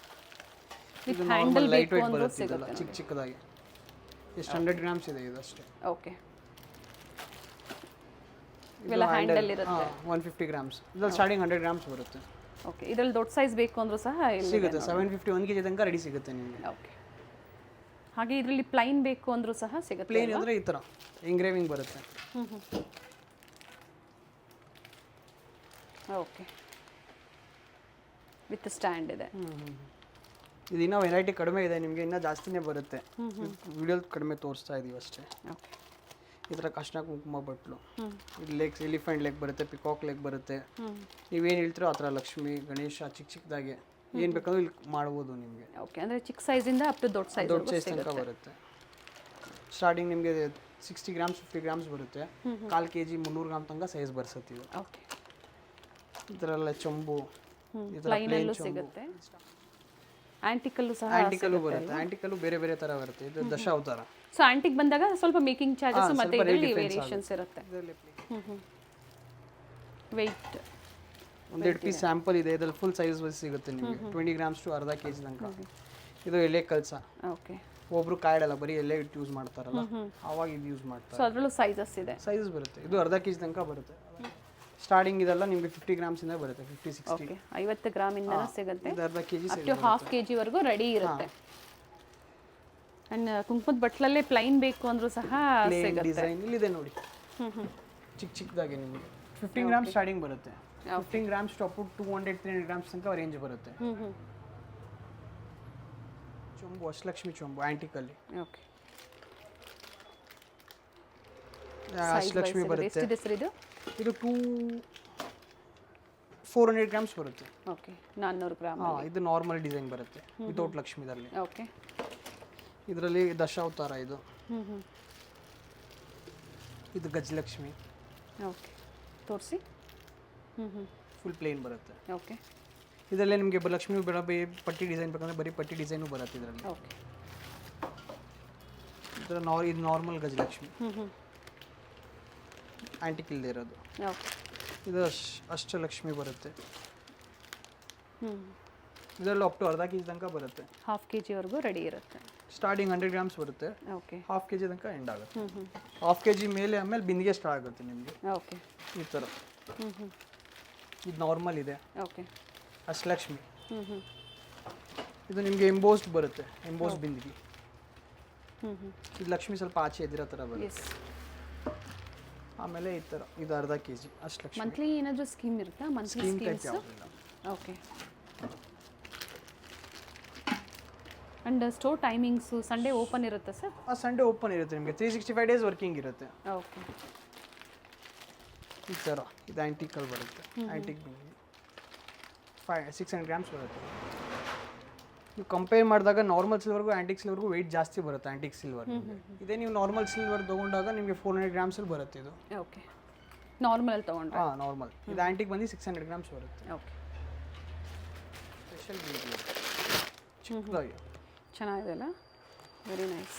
ವಿತ್ ಹ್ಯಾಂಡಲ್ ಲೈಟ್ ಬೇಕು ವೆಯ್ಟ್ ಅಂದ್ರೂ ಬರುತ್ತೆ. ಇದೆಲ್ಲ ಸಿಗುತ್ತೆ. ಚಿಕ್ಕ ಚಿಕ್ಕದಾಗಿ ಎಷ್ಟು 100 ಗ್ರಾಮ್ಸ್ ಇದೆ ಇದು ಅಷ್ಟೇ. ಓಕೆ, ಇವೆಲ್ಲ ಹ್ಯಾಂಡಲ್ ಇರುತ್ತೆ. 150 ಗ್ರಾಮ್ಸ್. ಇದ್ರಲ್ಲಿ ಸ್ಟಾರ್ಟಿಂಗ್ 100 ಗ್ರಾಮ್ಸ್ ಬರುತ್ತೆ. ಓಕೆ, ಇದರಲ್ಲಿ ದೊಡ್ಡ ಸೈಜ್ ಬೇಕು ಅಂದ್ರೂ ಸಹ ಸಿಗುತ್ತೆ. 750 1 kg ತನಕ ರೆಡಿ ಸಿಗುತ್ತೆ ನಿಮಗೆ. ಓಕೆ, ಹಾಗೆ ಇದರಲ್ಲಿ ಪ್ಲೈನ್ ಬೇಕು ಅಂದ್ರೂ ಸಹ ಸಿಗುತ್ತೆ. ಪ್ಲೇನ್ ಅಂದರೆ ಈ ಥರ ಎಂಗ್ರೇವಿಂಗ್ ಬರುತ್ತೆ. ಓಕೆ, ವಿತ್ ಸ್ಟ್ಯಾಂಡ್ ಇದೆ. ಇದು ಇನ್ನೂ ವೆರೈಟಿ ಕಡಿಮೆ ಇದೆ, ನಿಮಗೆ ಇನ್ನೂ ಜಾಸ್ತಿನೇ ಬರುತ್ತೆ. ವಿಡಿಯೋ ಕಡಿಮೆ ತೋರಿಸ್ತಾ ಇದೀವಿ ಅಷ್ಟೇ. ಓಕೆ, ಈ ಥರ ಕೃಷ್ಣ ಕುಂಕುಮ ಬಟ್ಲು, ಇದು ಲೆಗ್ಸ್, ಎಲಿಫೆಂಟ್ ಲೆಗ್ ಬರುತ್ತೆ, ಪಿಕಾಕ್ ಲೆಗ್ ಬರುತ್ತೆ. ನೀವೇನು ಹೇಳ್ತೀರೋ ಆ ಥರ ಲಕ್ಷ್ಮಿ, ಗಣೇಶ ಚಿಕ್ಕ ಚಿಕ್ಕದಾಗೆ ಏನು ಬೇಕಾದ್ರೂ ಇಲ್ಲಿ ಮಾಡ್ಬೋದು ನಿಮಗೆ. ಓಕೆ, ಅಂದರೆ ಚಿಕ್ಕ ಸೈಜಿಂದ ಅಪ್ ಟು ದೊಡ್ಡ ಸೈಜ್ ತನಕ ಬರುತ್ತೆ. ಸ್ಟಾರ್ಟಿಂಗ್ ನಿಮಗೆ 60 ಗ್ರಾಮ್ಸ್ 50 ಗ್ರಾಮ್ಸ್ ಬರುತ್ತೆ. 1/4 kg 300 ಗ್ರಾಮ್ ತನಕ ಸೈಜ್ ಬರ್ಸುತ್ತೆ ಇದು. ಓಕೆ, ಇದರಲ್ಲ ಚೊಂಬು, ಈ ಥರ ಪ್ಲೈನಲ್ಲೂ ಸಿಗುತ್ತೆ. ಆಂಟಿಕಲ್ಲೂ ಸಹ ಆಂಟಿಕಲ್ಲು ಬರುತ್ತೆ. ಆಂಟಿಕಲ್ಲು ಬೇರೆ ಬೇರೆ ಥರ ಬರುತ್ತೆ. ಇದು ದಶಾವತಾರ. ಸೊ ಆಂಟಿಕ್ ಬಂದಾಗ ಸ್ವಲ್ಪ ಮೇಕಿಂಗ್ ಚಾರ್ಜಸ್ ಮತ್ತೆ ಇದರಲ್ಲಿ ವೇರಿಯೇಷನ್ಸ್ ಇರುತ್ತೆ. ವೆಯ್ಟ್ 1 ಪೀಸ್ ಸ್ಯಾಂಪಲ್ ಇದೆ. ಇದರಲ್ಲಿ ಫುಲ್ ಸೈಜ್ ಸಿಗುತ್ತೆ ನಿಮಗೆ. 20 ಗ್ರಾಮ್ಸ್ ಟು ಅರ್ಧ kg ತನಕ. ಇದು ಎಲೆ ಕಲ್ಸ. ಓಕೆ, ಒಬ್ರು ಕಾಯಿಡಲ್ಲ, ಬರೀ ಎಲೆ ಇಟ್ಟು ಯೂಸ್ ಮಾಡ್ತಾರಲ್ಲ, ಆವಾಗ ಇದು ಯೂಸ್ ಮಾಡ್ತಾರೆ. ಸೊ ಅದರಲ್ಲೂ ಸೈಜಸ್ ಇದೆ. ಸೈಜಸ್ ಬರುತ್ತೆ. ಇದು ಅರ್ಧ kg ತನಕ ಬರುತ್ತೆ. ಸ್ಟಾರ್ಟಿಂಗ್ ಇದೆಲ್ಲ ನಿಮಗೆ 50 ಗ್ರಾಮ್ಸ್ ಇಂದ ಬರುತ್ತೆ. 50-60. ಓಕೆ, 50 ಗ್ರಾಮ್ ಇಂದ ಸಿಗುತ್ತೆ. ಇದು ಅರ್ಧ kg ಅಪ್ ಟು ½ kg ವರೆಗೂ ರೆಡಿ ಇರುತ್ತೆ. ಅಂಡ್ ಕುಂಕುಮದ ಬಟ್ಲಲ್ಲೇ ಪ್ಲೈನ್ ಬೇಕು ಅಂದ್ರೂ ಸಹ ಸಿಗುತ್ತೆ. ಡಿಸೈನ್ ಇಲ್ಲಿದೆ ನೋಡಿ, ಚಿಕ್ಕ ಚಿಕ್ಕದಾಗಿ ನಿಮಗೆ 15 ಗ್ರಾಮ್ಸ್ ಸ್ಟಾರ್ಟಿಂಗ್ ಬರುತ್ತೆ. 15 grams to up to 200-300 grams ತನಕ ರೇಂಜ್ ಬರುತ್ತೆ. ಚೊಂಬು, ಅಷ್ಟಲಕ್ಷ್ಮಿ ಚೊಂಬು ಆಂಟಿಕಲ್ಲಿ. ಓಕೆ, ಅಷ್ಟಲಕ್ಷ್ಮಿ ಬರುತ್ತೆ. ಎಷ್ಟಿದೆ ಸರ್ ಇದು? ಇದು 400 ಗ್ರಾಮ್ಸ್ ಬರುತ್ತೆ. Okay, 400 gram. ಇದು ನಾರ್ಮಲ್ ಡಿಸೈನ್ ಬರುತ್ತೆ ವಿತೌಟ್ ಲಕ್ಷ್ಮಿದಲ್ಲಿ. ಓಕೆ, ಇದರಲ್ಲಿ ದಶಾವತಾರ. ಇದು ಇದು ಗಜಲಕ್ಷ್ಮಿ. ಓಕೆ, ತೋರಿಸಿ. ಫುಲ್ ಪ್ಲೇನ್ ಬರುತ್ತೆ. ಓಕೆ, ಇದರಲ್ಲೇ ನಿಮಗೆ ಲಕ್ಷ್ಮೀ ಪಟ್ಟಿ ಡಿಸೈನ್ ಬೇಕಂದ್ರೆ ಬರೀ ಪಟ್ಟಿ ಡಿಸೈನು ಬರುತ್ತೆ ಇದರಲ್ಲಿ. ಓಕೆ. ಇದು ನಾರ್ಮಲ್ ಗಜಲಕ್ಷ್ಮಿ ಆ್ಯಂಟಿಕ್ ಇಲ್ಲದೆ ಇರೋದು. ಓಕೆ. ಇದು ಅಷ್ಟಲಕ್ಷ್ಮಿ ಬರುತ್ತೆ. ಇದರಲ್ಲಿ ಅಪ್ ಟು ಅರ್ಧ ಕೆ ಜಿ ತನಕ ಬರುತ್ತೆ. ಹಾಫ್ kg ವರೆಗೂ ರೆಡಿ ಇರುತ್ತೆ. ಸ್ಟಾರ್ಟಿಂಗ್ 100 ಗ್ರಾಮ್ಸ್ ಬರುತ್ತೆ, ಓಕೆ. ಹಾಫ್ ಕೆ ಜಿ ತನಕ ಎಂಡ್ ಆಗುತ್ತೆ. ಹಾಫ್ ಕೆ ಜಿ ಮೇಲೆ ಆಮೇಲೆ ಬಿಂದಿಗೆ ಸ್ಟಾರ್ಟ್ ಆಗುತ್ತೆ ನಿಮಗೆ ಓಕೆ. ಈ ಥರ. ಇದು ನಾರ್ಮಲ್ ಇದೆ ಓಕೆ. ಅಷ್ಟಲಕ್ಷ್ಮಿ. ಇದು ನಿಮಗೆ ಎಂಬೋಸ್ಡ್ ಬರುತ್ತೆ, ಎಂಬೋಸ್ಡ್ ಬಿಂದಿಗೆ. ಇದು ಲಕ್ಷ್ಮಿ ಸ್ವಲ್ಪ ಆಚೆ ಎದಿರೋ ಥರ ಬರುತ್ತೆ. ಎಸ್. ಆಮೇಲೆ ಈ ಥರ ಇದು ಅರ್ಧ ಕೆ ಜಿ ಅಷ್ಟಲಕ್ಷ್ಮಿ. ಮಂತ್ಲಿ ಏನಾದರೂ ಸ್ಕೀಮ್ ಇರುತ್ತಾ? Monthly scheme type schemes? ಯಾವುದಿಲ್ಲ. Okay. And store timings Sunday open ಇರುತ್ತೆ ಸರ್? ಸಂಡೇ ಓಪನ್ ಇರುತ್ತೆ ನಿಮಗೆ, 365 ಡೇಸ್ ವರ್ಕಿಂಗ್ ಇರುತ್ತೆ. ಓಕೆ. ಈ ಥರ ಇದು ಆ್ಯಂಟಿಕಲ್ಲಿ ಬರುತ್ತೆ, ಆ್ಯಂಟಿಕ್ ಬಿಂದಿಗೆ 600 ಗ್ರಾಮ್ಸ್ ಬರುತ್ತೆ. ನೀವು ಕಂಪೇರ್ ಮಾಡಿದಾಗ ನಾರ್ಮಲ್ ಸಿಲ್ವರ್ಗೂ ಆ್ಯಂಟಿಕ್ ಸಿಲ್ವರ್ಗೂ ವೆಯ್ಟ್ ಜಾಸ್ತಿ ಬರುತ್ತೆ ಆ್ಯಂಟಿಕ್ ಸಿಲ್ವರ್. ಇದೇ ನೀವು ನಾರ್ಮಲ್ ಸಿಲ್ವರ್ ತೊಗೊಂಡಾಗ ನಿಮಗೆ 400 ಗ್ರಾಮ್ಸಲ್ಲಿ ಬರುತ್ತೆ ಇದು. ಓಕೆ. ನಾರ್ಮಲ್ ತೊಗೊಂಡ್ರೆ? ಹಾಂ ನಾರ್ಮಲ್. ಇದು ಆ್ಯಂಟಿಕ್ ಬಂದು 600 ಗ್ರಾಮ್ಸ್ ಬರುತ್ತೆ. ಓಕೆ. ಸ್ಪೆಷಲ್ ಬಿಂದಿಗೆ ಚಿಕ್ಕದಾಗಿ ಚೆನ್ನಾಗಿದೆ ಅಲ್ಲ? Very nice.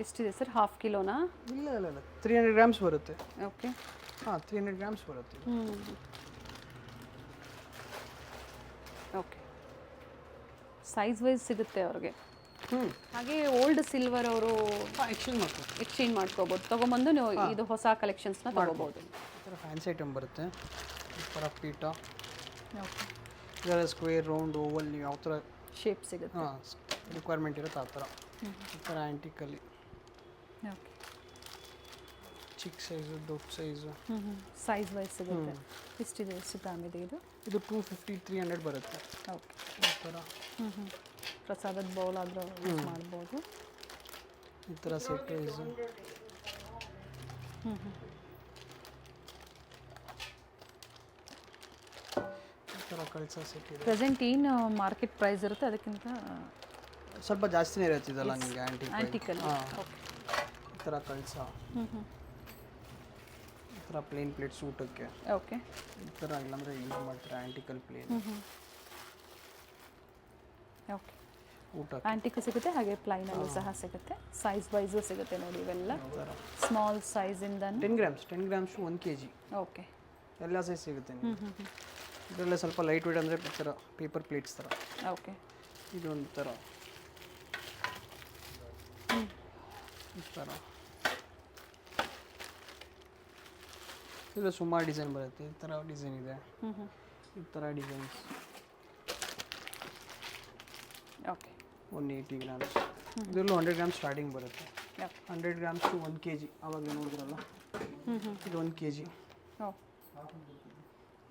ಎಷ್ಟಿದೆ ಸರ್? ಹಾಫ್ ಕಿಲೋನಾ? ಇಲ್ಲ 300 ಗ್ರಾಮ್ಸ್ ಬರುತ್ತೆ. ಓಕೆ. ಹಾಂ 300 ಗ್ರಾಮ್ಸ್ ಬರುತ್ತೆ. ಓಕೆ. ಸೈಜ್ ವೈಸ್ ಸಿಗುತ್ತೆ ಅವ್ರಿಗೆ. ಹಾಗೆ ಓಲ್ಡ್ ಸಿಲ್ವರ್ ಅವರು ಎಕ್ಸ್ಚೇಂಜ್ ಮಾಡ್ಕೋಬೋದು, ತೊಗೊಂಬಂದು ನೀವು ಇದು ಹೊಸ ಕಲೆಕ್ಷನ್ಸ್ನ ತೊಗೋಬೋದು. ಈ ಥರ ಫ್ಯಾನ್ಸಿ ಐಟಮ್ ಬರುತ್ತೆ. ಈ ಥರ ಪೀಠ, ಓಕೆ. ಇದರ ಸ್ಕ್ವೇರ್, ರೌಂಡ್, ಓವಲ್, ನೀವು ಯಾವ ಥರ ಶೇಪ್ ಸಿಗುತ್ತೆ. ಹಾಂ ರಿಕ್ವೈರ್ಮೆಂಟ್ ಇರುತ್ತೆ ಆ ಥರ. ಈ ಥರ ಆ್ಯಂಟಿಕಲ್ಲಿ ಓಕೆ. ಚಿಕ್ಕ ಸೈಜು, ದೊಡ್ಡ ಸೈಜು, ಸೈಜ್ ವೈಸ್ ಸಿಗುತ್ತೆ. ಎಷ್ಟಿದೆ? ಎಷ್ಟು ಗ್ರಾಮ್ ಇದೆ ಇದು? ಇದು 250 300 ಬರುತ್ತೆ. ಓಕೆ. ಈ ಥರ ಪ್ರಸಾದದ ಬೌಲ್ ಆದರೂ ಯೂಸ್ ಮಾಡ್ಬೋದು. ಈ ಥರ ಸೆಟ್ ವೈಸು. ಈ ಥರ ಕಳಸ ಸೆಟ್ ಇದೆ. ಪ್ರೆಸೆಂಟ್ ಏನು ಮಾರ್ಕೆಟ್ ಪ್ರೈಸ್ ಇರುತ್ತೆ ಅದಕ್ಕಿಂತ ಸ್ವಲ್ಪ ಜಾಸ್ತಿನೇ ಇರುತ್ತೆ ಇದೆಲ್ಲ ನಿಮಗೆ ಆ್ಯಂಟಿಕಲ್ಲಿ. ಓಕೆ. ಈ ಥರ ಕಳಸ, ಈ ಥರ ಪ್ಲೇನ್ ಪ್ಲೇಟ್ಸ್ ಊಟಕ್ಕೆ. ಓಕೆ. ಈ ಥರ ಇಲ್ಲಾಂದರೆ ಯೂಸ್ ಮಾಡ್ತಾರೆ ಆ್ಯಂಟಿಕಲ್ ಪ್ಲೇನ್ ಓಕೆ. ಊಟಕ್ಕೆ. ಆ್ಯಂಟಿಕ್ ಸಿಗುತ್ತೆ, ಹಾಗೆ ಪ್ಲೈನಲ್ಲೂ ಸಹ ಸಿಗುತ್ತೆ. ಸೈಜ್ ವೈಸು ಸಿಗುತ್ತೆ ನೋಡಿ ಇವೆಲ್ಲ. ಸ್ಮಾಲ್ ಸೈಜಿಂದ 10 ಗ್ರಾಮ್ಸ್ 1 kg ಓಕೆ. ಎಲ್ಲ ಸೈಜ್ ಸಿಗುತ್ತೆ ನಿಮಗೆ. ಇದರಲ್ಲೇ ಸ್ವಲ್ಪ ಲೈಟ್ ವೇಟ್ ಅಂದರೆ ಈ ಥರ ಪೇಪರ್ ಪ್ಲೇಟ್ಸ್ ಥರ. ಓಕೆ. ಇದೊಂದು ಥರ ಈ ಥರ. ಇದು ಸುಮಾರು ಡಿಸೈನ್ ಬರುತ್ತೆ. ಈ ಥರ ಡಿಸೈನ್ ಇದೆ, ಈ ಥರ ಡಿಸೈನ್ಸ್. ಓಕೆ. 180 ಗ್ರಾಮ್ಸ್. ಇದರಲ್ಲೂ 100 ಗ್ರಾಮ್ಸ್ ಸ್ಟಾರ್ಟಿಂಗ್ ಬರುತ್ತೆ. 100 ಗ್ರಾಮ್ಸ್ ಟು 1 kg. ಆವಾಗ ನೋಡಿದ್ರಲ್ಲ ಇದು 1 kg.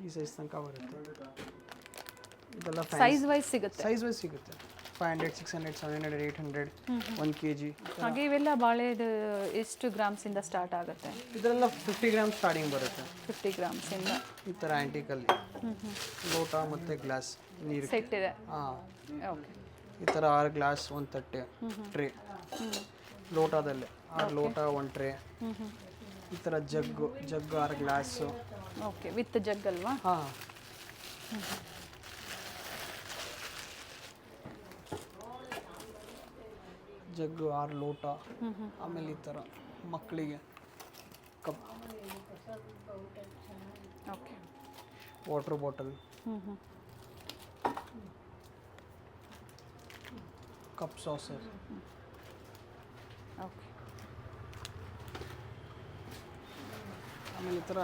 ಈ ಸೈಜ್ ತನಕ ಬರುತ್ತೆ. ಇದೆಲ್ಲ ಸೈಜ್ ವೈಸ್ ಸಿಗುತ್ತೆ. ಸೈಜ್ ವೈಸ್ ಸಿಗುತ್ತೆ. 500 600 700 800 1 kg. ಹಾಗೆ ಇವೆಲ್ಲ ಬಾಳೆದು ಎಷ್ಟು ಗ್ರಾಮ್ಸಿಂದ ಸ್ಟಾರ್ಟ್ ಆಗುತ್ತೆ? ಇದರೆಲ್ಲ 50 ಗ್ರಾಮ್ಸ್ ಸ್ಟಾರ್ಟಿಂಗ್ ಬರುತ್ತೆ. 50 ಗ್ರಾಮ್ಸಿಂದ. ಈ ಥರ ಆ್ಯಂಟಿಕಲ್ಲಿ ಲೋಟ ಮತ್ತು ಗ್ಲಾಸ್ ನೀರು ಸೆಟ್ ಇದೆ. ಹಾಂ. ಓಕೆ. ಈ ಥರ 6 ಗ್ಲಾಸ್ 1 ತಟ್ಟೆ ಟ್ರೇ. ಲೋಟದಲ್ಲೇ 6 ಲೋಟ 1 ಟ್ರೇ. ಈ ಥರ ಜಗ್ಗು 6 ಗ್ಲಾಸು. ಓಕೆ. ವಿತ್ ಜಗ್ ಅಲ್ವಾ? ಹಾಂ. ಜಗ್ಗು 6 ಲೋಟ. ಆಮೇಲೆ ಈ ಥರ ಮಕ್ಕಳಿಗೆ cup, okay. Water bottle, cup saucer. Okay. ಆಮೇಲೆ ಈ ಥರ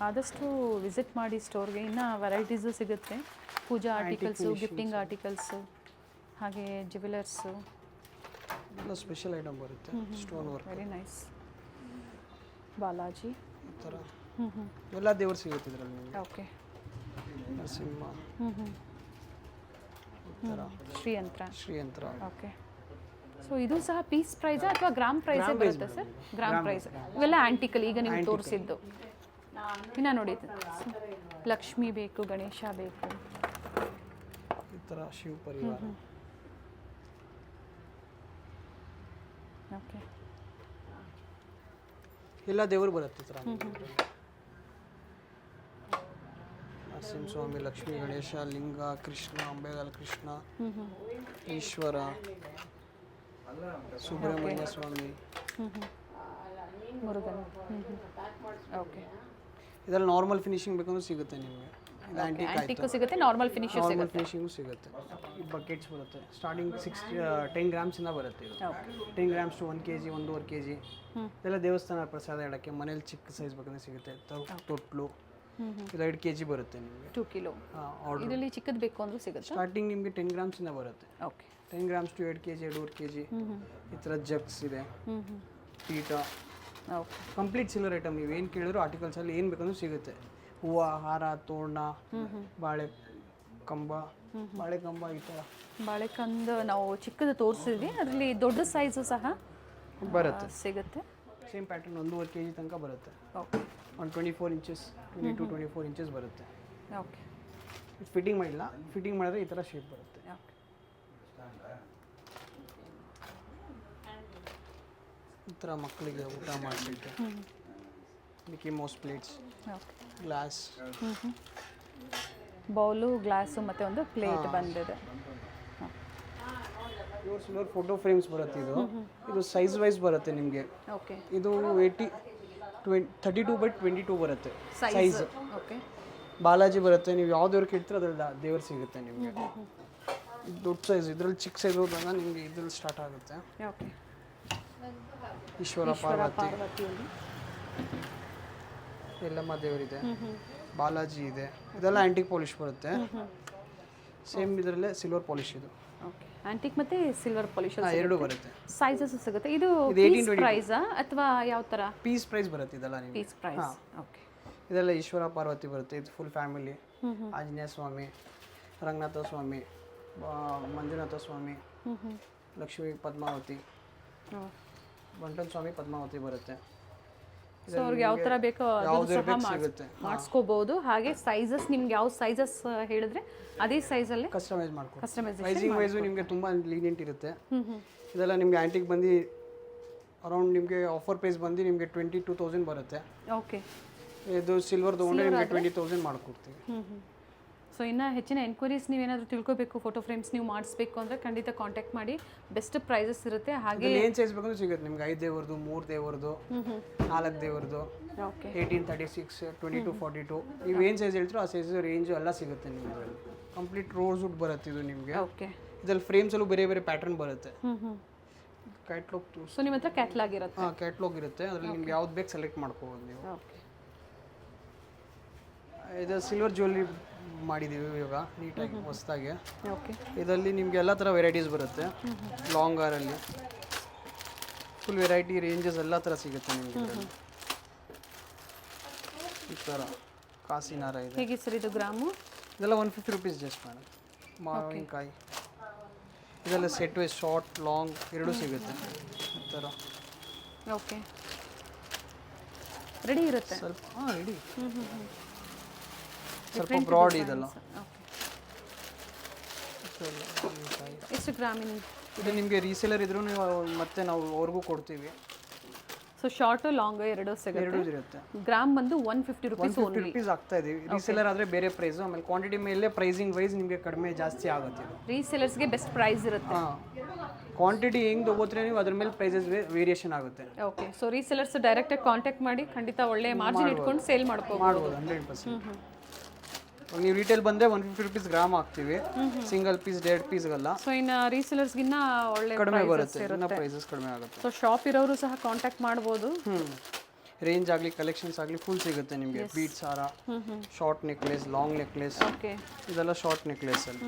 ಆದಷ್ಟು ವಿಸಿಟ್ ಮಾಡಿ ಸ್ಟೋರ್ಗೆ. ಇನ್ನೂ ವೆರೈಟೀಸು ಸಿಗುತ್ತೆ. ಪೂಜಾ ಆರ್ಟಿಕಲ್ಸು, ಗಿಫ್ಟಿಂಗ್ ಆರ್ಟಿಕಲ್ಸು, ಹಾಗೆ ಜ್ಯುವೆಲರ್ಸು ಎಲ್ಲ ಸ್ಪೆಷಲ್ ಐಟಮ್ ಬರುತ್ತೆ. Stone work. Very nice. Balaji ಈ ಥರ ಎಲ್ಲ ದೇವರು ಸಿಗುತ್ತೆ ಇದರಲ್ಲಿ ನಿಮಗೆ. ಓಕೆ. ನರಸಿಂಹ, ಈ ಥರ ಶ್ರೀಯಂತ್ರ. ಓಕೆ. ಸೊ ಇದು ಸಹ ಪೀಸ್ ಪ್ರೈಸಾ ಅಥವಾ ಗ್ರಾಮ್ ಪ್ರೈಸ್ ಬರುತ್ತೆ ಸರ್? Gram price. ಇವೆಲ್ಲ ಆ್ಯಂಟಿಕಲ್ ಈಗ ನೀವು ತೋರಿಸಿದ್ದು. ಇನ್ನು ನೋಡಿ, ಲಕ್ಷ್ಮಿ ಬೇಕು, ಗಣೇಶ ಬೇಕು. ಈ ಥರ ಶಿವ ಪರಿವಾರ. ಓಕೆ. ಎಲ್ಲ ದೇವರು ಬರುತ್ತೆ ಈ ಥರ. ನರಸಿಂಹಸ್ವಾಮಿ, ಲಕ್ಷ್ಮೀ ಗಣೇಶ, ಲಿಂಗ, ಕೃಷ್ಣ, ಅಂಬೆಗಾಲ ಕೃಷ್ಣ, ಈಶ್ವರ, ಸುಬ್ರಹ್ಮಣ್ಯ ಸ್ವಾಮಿ, ಮುರುಗನ್. ಓಕೆ, ಇದೆಲ್ಲ ನಾರ್ಮಲ್ ಫಿನಿಶಿಂಗ್ ಬೇಕಂದ್ರೆ ಸಿಗುತ್ತೆ ನಿಮಗೆ. ಇದು ಆಂಟಿಕ್ ಆಯ್ತು, ಆಂಟಿಕ್ಕು ಸಿಗುತ್ತೆ, ನಾರ್ಮಲ್ ಫಿನಿಶ್ ನಾರ್ಮಲ್ ಸಿಗುತ್ತೆ. ಫಿನಿಶಿಂಗು ಸಿಗುತ್ತೆ. ಈ ಬಕೆಟ್ಸ್ ಬರುತ್ತೆ ಸ್ಟಾರ್ಟಿಂಗ್ 10 ಗ್ರಾಮ್ಸಿಂದ ಬರುತ್ತೆ ಇದು. Okay, 10 grams to 1 kg, 1.5 kg. ಇದೆಲ್ಲ ದೇವಸ್ಥಾನ ಪ್ರಸಾದ ಇಡಕ್ಕೆ, ಮನೇಲಿ ಚಿಕ್ಕ ಸೈಜ್ ಬೇಕಂದ್ರೆ ಸಿಗುತ್ತೆ. ತೊಟ್ಲು ಇದು 2 kg ಬರುತ್ತೆ ನಿಮಗೆ. 2 ಕಿಲೋ. ಇದರಲ್ಲಿ ಚಿಕ್ಕದು ಬೇಕು ಅಂದ್ರೂ ಸಿಗುತ್ತೆ. ಸ್ಟಾರ್ಟಿಂಗ್ ನಿಮಗೆ 10 ಗ್ರಾಮ್ಸಿಂದ ಬರುತ್ತೆ. Okay, 10 grams to 2 kg, 2.5 kg. ಈ ಥರ ಜಗ್ಸ್ ಇದೆ, ಪೀಠ, ಓಕೆ, ಕಂಪ್ಲೀಟ್ ಸಿಲ್ವರ್ ಐಟಮ್. ನೀವು ಏನು ಕೇಳಿದ್ರು ಆರ್ಟಿಕಲ್ಸಲ್ಲಿ ಏನು ಬೇಕಂದ್ರೂ ಸಿಗುತ್ತೆ. ಹೂವು, ಹಾರ, ತೋರಣ, ಬಾಳೆ ಕಂಬ, ಈ ಥರ ಬಾಳೆಕಂದು ನಾವು ಚಿಕ್ಕದು ತೋರಿಸಿದ್ವಿ, ಅದರಲ್ಲಿ ದೊಡ್ಡ ಸೈಜು ಸಹ ಬರುತ್ತೆ. ಸಿಗುತ್ತೆ. ಸೇಮ್ ಪ್ಯಾಟರ್ನ್ 1.5 kg ತನಕ ಬರುತ್ತೆ. ಓಕೆ, 24 ಇಂಚಸ್, 22-24 ಇಂಚಸ್ ಬರುತ್ತೆ. ಓಕೆ, ಫಿಟ್ಟಿಂಗ್ ಮಾಡಿಲ್ಲ, ಫಿಟ್ಟಿಂಗ್ ಮಾಡಿದ್ರೆ ಈ ಥರ ಶೇಪ್ ಬರುತ್ತೆ. ಓಕೆ, ಈ ಥರ ಮಕ್ಕಳಿಗೆ ಊಟ ಮಾಡಿಬಿಟ್ಟು Mickey Mouse plates, okay, glass, bowl, glass ಮತ್ತು ಒಂದು ಪ್ಲೇಟ್ ಬಂದಿದೆ. ಸಿಲ್ವರ್ ಫೋಟೋ ಫ್ರೇಮ್ಸ್ ಬರುತ್ತೆ. ಇದು ಸೈಜ್ ವೈಸ್ ಬರುತ್ತೆ ನಿಮಗೆ. ಓಕೆ, ಇದು 32x22 ಬರುತ್ತೆ ಸೈಜ್. ಓಕೆ, ಬಾಲಾಜಿ ಬರುತ್ತೆ. ನೀವು ಯಾವ ದೇವ್ರು ಕೇಳ್ತೀರ ಅದ್ರಲ್ಲಿ ದೇವ್ರು ಸಿಗುತ್ತೆ ನಿಮಗೆ. ದೊಡ್ಡ ಸೈಜ್, ಇದರಲ್ಲಿ ಚಿಕ್ಕ ಸೈಜ್ ಹೋದಾಗ ನಿಮಗೆ ಇದ್ರಲ್ಲಿ ಸ್ಟಾರ್ಟ್ ಆಗುತ್ತೆ. ಓಕೆ, ಈಶ್ವರ ಪಾರ್ವತಿ, ಪಾರ್ವತಿಯಲ್ಲಿ ಎಲ್ಲಮ್ಮ ದೇವರಿದೆ, ಬಾಲಾಜಿ ಇದೆ. ಇದೆಲ್ಲ ಆಂಟಿಕ್ ಪಾಲಿಶ್ ಬರುತ್ತೆ. ಸೇಮ್ ಇದರಲ್ಲೇ ಸಿಲ್ವರ್ ಪಾಲಿಶ್ ಇದು. ಓಕೆ, ಆಂಟಿಕ್ ಮತ್ತು ಸಿಲ್ವರ್ ಪಾಲಿಶ್ ಎರಡು ಬರುತ್ತೆ. ಸೈಜಸ್ ಸಿಗುತ್ತೆ. ಇದು 18-20 ಪ್ರೈಸಾ ಅಥವಾ ಯಾವ ಥರ? ಪೀಸ್ ಪ್ರೈಸ್ ಬರುತ್ತೆ ಇದೆಲ್ಲ ನಿಮಗೆ. Peace prize. ಓಕೆ, ಇದೆಲ್ಲ ಈಶ್ವರ ಪಾರ್ವತಿ ಬರುತ್ತೆ. ಇದು ಫುಲ್ ಫ್ಯಾಮಿಲಿ. ಆಂಜನೇಯ ಸ್ವಾಮಿ, ರಂಗನಾಥ ಸ್ವಾಮಿ, ಮಂಜುನಾಥ ಸ್ವಾಮಿ, ಲಕ್ಷ್ಮೀ ಪದ್ಮಾವತಿ, ಬಂಟನ್ ಸ್ವಾಮಿ ಪದ್ಮಾವತಿ ಬರುತ್ತೆ. ಸೊ ಅವ್ರಿಗೆ ಯಾವ ಥರ ಬೇಕೋ ಅದನ್ನು ಸಹ ಸಿಗುತ್ತೆ, ಮಾಡಿಸ್ಕೋಬಹುದು. ಹಾಗೆ ಸೈಜಸ್ ನಿಮ್ಗೆ ಯಾವ ಸೈಜಸ್ ಹೇಳಿದ್ರೆ ಅದೇ ಸೈಜಲ್ಲೇ ಕಸ್ಟಮೈಸ್ ಮಾಡ್ಕೊಂಡು. ಕಸ್ಟಮೈಸೇಷನ್ ಪ್ರೈಸಿಂಗ್ ವೈಸು ನಿಮಗೆ ತುಂಬ ಲೀನಿಯಂಟ್ ಇರುತ್ತೆ. ಇದೆಲ್ಲ ನಿಮಗೆ ಆಂಟಿಕ್ ಬಂದು ಅರೌಂಡ್ ನಿಮಗೆ ಆಫರ್ ಪ್ರೈಸ್ ಬಂದು ನಿಮಗೆ 22,000 ಬರುತ್ತೆ. ಓಕೆ, ಇದು ಸಿಲ್ವರ್ ತೊಗೊಂಡ್ರೆ ನಿಮಗೆ 20,000 ಮಾಡ್ಕೊಡ್ತೀವಿ. ಸೊ ಇನ್ನು ಹೆಚ್ಚಿನ ಎನ್ಕ್ವೈರೀಸ್ ನೀವೇನಾದರೂ ತಿಳ್ಕೊಬೇಕು, ಫೋಟೋ ಫ್ರೇಮ್ಸ್ ನೀವು ಮಾಡಿಸ್ಬೇಕು ಅಂದರೆ ಖಂಡಿತ ಕಾಂಟ್ಯಾಕ್ಟ್ ಮಾಡಿ. ಬೆಸ್ಟ್ ಪ್ರೈಸಸ್ ಇರುತ್ತೆ. ಹಾಗೆ ಏನು ಸೈಜ್ ಬೇಕಂದ್ರೆ ಸಿಗುತ್ತೆ ನಿಮ್ಗೆ. 5 ದೇವರದು, 3 ದೇವರದು, 4 ದೇವರದು, ಓಕೆ, 1836, 2242, ನೀವು ಏನು ಸೈಜ್ ಹೇಳ್ತೀರೋ ಆ ಸೈಜ್ ರೇಂಜು ಎಲ್ಲ ಸಿಗುತ್ತೆ ನಿಮಗೆ. ಕಂಪ್ಲೀಟ್ ರೋಸ್ ವುಡ್ ಬರುತ್ತೆ ಇದು ನಿಮಗೆ. ಓಕೆ, ಇದ್ರಲ್ಲಿ ಫ್ರೇಮ್ಸಲ್ಲೂ ಬೇರೆ ಬೇರೆ ಪ್ಯಾಟರ್ನ್ ಬರುತ್ತೆ. ಕ್ಯಾಟ್ಲಾಗ್ ಸೊ ನಿಮ್ಮ ಹತ್ರ ಕ್ಯಾಟ್ಲಾಗ್ ಇರುತ್ತೆ. ಹಾಂ, ಕ್ಯಾಟ್ಲಾಗ್ ಇರುತ್ತೆ. ಅದರಲ್ಲಿ ನಿಮ್ಗೆ ಯಾವ್ದು ಬೇಕು ಸೆಲೆಕ್ಟ್ ಮಾಡ್ಕೋಬೋದು ನೀವು. ಓಕೆ, ಇದು ಸಿಲ್ವರ್ ಜ್ಯುವೆಲ್ರಿ ಮಾಡಿದ್ದೀವಿ ಇವಾಗ ನೀಟಾಗಿ ಹೊಸದಾಗಿ. ಓಕೆ, ಇದರಲ್ಲಿ ನಿಮಗೆ ಎಲ್ಲ ಥರ ವೆರೈಟೀಸ್ ಬರುತ್ತೆ. ಲಾಂಗ್ ಹಾರಲ್ಲಿ ಫುಲ್ ವೆರೈಟಿ ರೇಂಜಸ್ ಎಲ್ಲ ಥರ ಸಿಗುತ್ತೆ ನಿಮಗೆ. ಈ ಥರ ಕಾಸಿನಾರ ಇದೆ. ಹೇಗೆ ಸರ್ ಇದು ಗ್ರಾಮು? ಇದೆಲ್ಲ 150 ರುಪೀಸ್ ಜಸ್ಟ್ ಮೇಡಮ್. ಮಾವಿನಕಾಯಿ ಇದೆಲ್ಲ ಸೆಟ್ ವೈಸ್ ಶಾರ್ಟ್ ಲಾಂಗ್ ಎರಡೂ ಸಿಗುತ್ತೆ. ಈ ಥರ ಓಕೆ, ರೆಡಿ ಇರುತ್ತೆ ಸ್ವಲ್ಪ. ರೆಡಿ ಸ್ವಲ್ಪ ಬ್ರಾಡ್ ಇದೆಲ್ಲ. ಎಷ್ಟು ಗ್ರಾಮಿನ? ಇದು ನಿಮಗೆ ರೀಸೇಲರ್ ಇದ್ರೂ ನೀವು ಮತ್ತೆ ನಾವು ಅವ್ರಿಗೂ ಕೊಡ್ತೀವಿ. ಸೊ ಶಾರ್ಟು ಲಾಂಗ್ ಎರಡೂ ಸಿಗುತ್ತೆ. ಎರಡೂ ಇರುತ್ತೆ. ಗ್ರಾಮ್ ಬಂದು 150 ರುಪೀಸ್ 150 ರುಪೀಸ್ ಆಗ್ತಾ ಇದೀವಿ. ರೀಸೇಲರ್ ಆದರೆ ಬೇರೆ ಪ್ರೈಸು. ಆಮೇಲೆ ಕ್ವಾಂಟಿಟಿ ಮೇಲೆ ಪ್ರೈಸಿಂಗ್ ವೈಸ್ ನಿಮಗೆ ಕಡಿಮೆ ಜಾಸ್ತಿ ಆಗುತ್ತೆ. ರೀಸೇಲರ್ಸ್ಗೆ ಬೆಸ್ಟ್ ಪ್ರೈಸ್ ಇರುತ್ತೆ. ಹಾಂ, ಕ್ವಾಂಟಿಟಿ ಹೆಂಗೆ ತಗೋತೀರ ನೀವು ಅದ್ರ ಮೇಲೆ ಪ್ರೈಸಸ್ ವೇರಿಯೇಷನ್ ಆಗುತ್ತೆ. ಓಕೆ, ಸೊ ರೀಸೇಲರ್ಸ್ ಡೈರೆಕ್ಟಾಗಿ ಕಾಂಟ್ಯಾಕ್ಟ್ ಮಾಡಿ ಖಂಡಿತ ಒಳ್ಳೆ ಮಾರ್ಜಿನ್ ಇಟ್ಕೊಂಡು ಸೇಲ್ ಮಾಡ್ಬೋದು. 100%. ನೀವು ರಿಟೇಲ್ ಬಂದರೆ 150 ರುಪೀಸ್ ಗ್ರಾಮ್ ಹಾಕ್ತೀವಿ. ಸಿಂಗಲ್ ಪೀಸ್ 1.5 ಪೀಸ್ಗೆಲ್ಲ. ಸೊ ಇನ್ನು ರೀಸೇಲರ್ಸ್ಗಿನ್ನ ಒಳ್ಳೆ ಕಡಿಮೆ ಬರುತ್ತೆ, ಇನ್ನು ಪ್ರೈಸಸ್ ಕಡಿಮೆ ಆಗುತ್ತೆ. ಸೊ ಶಾಪ್ ಇರೋರು ಸಹ ಕಾಂಟ್ಯಾಕ್ಟ್ ಮಾಡ್ಬೋದು. ರೇಂಜ್ ಆಗಲಿ ಕಲೆಕ್ಷನ್ಸ್ ಆಗಲಿ ಫುಲ್ ಸಿಗುತ್ತೆ ನಿಮಗೆ. ಬೀಡ್ಸ್ ಹಾರ, short necklace, long necklace, okay, ಇದೆಲ್ಲ ಶಾರ್ಟ್ ನೆಕ್ಲೆಸ್ ಅಲ್ಲಿ.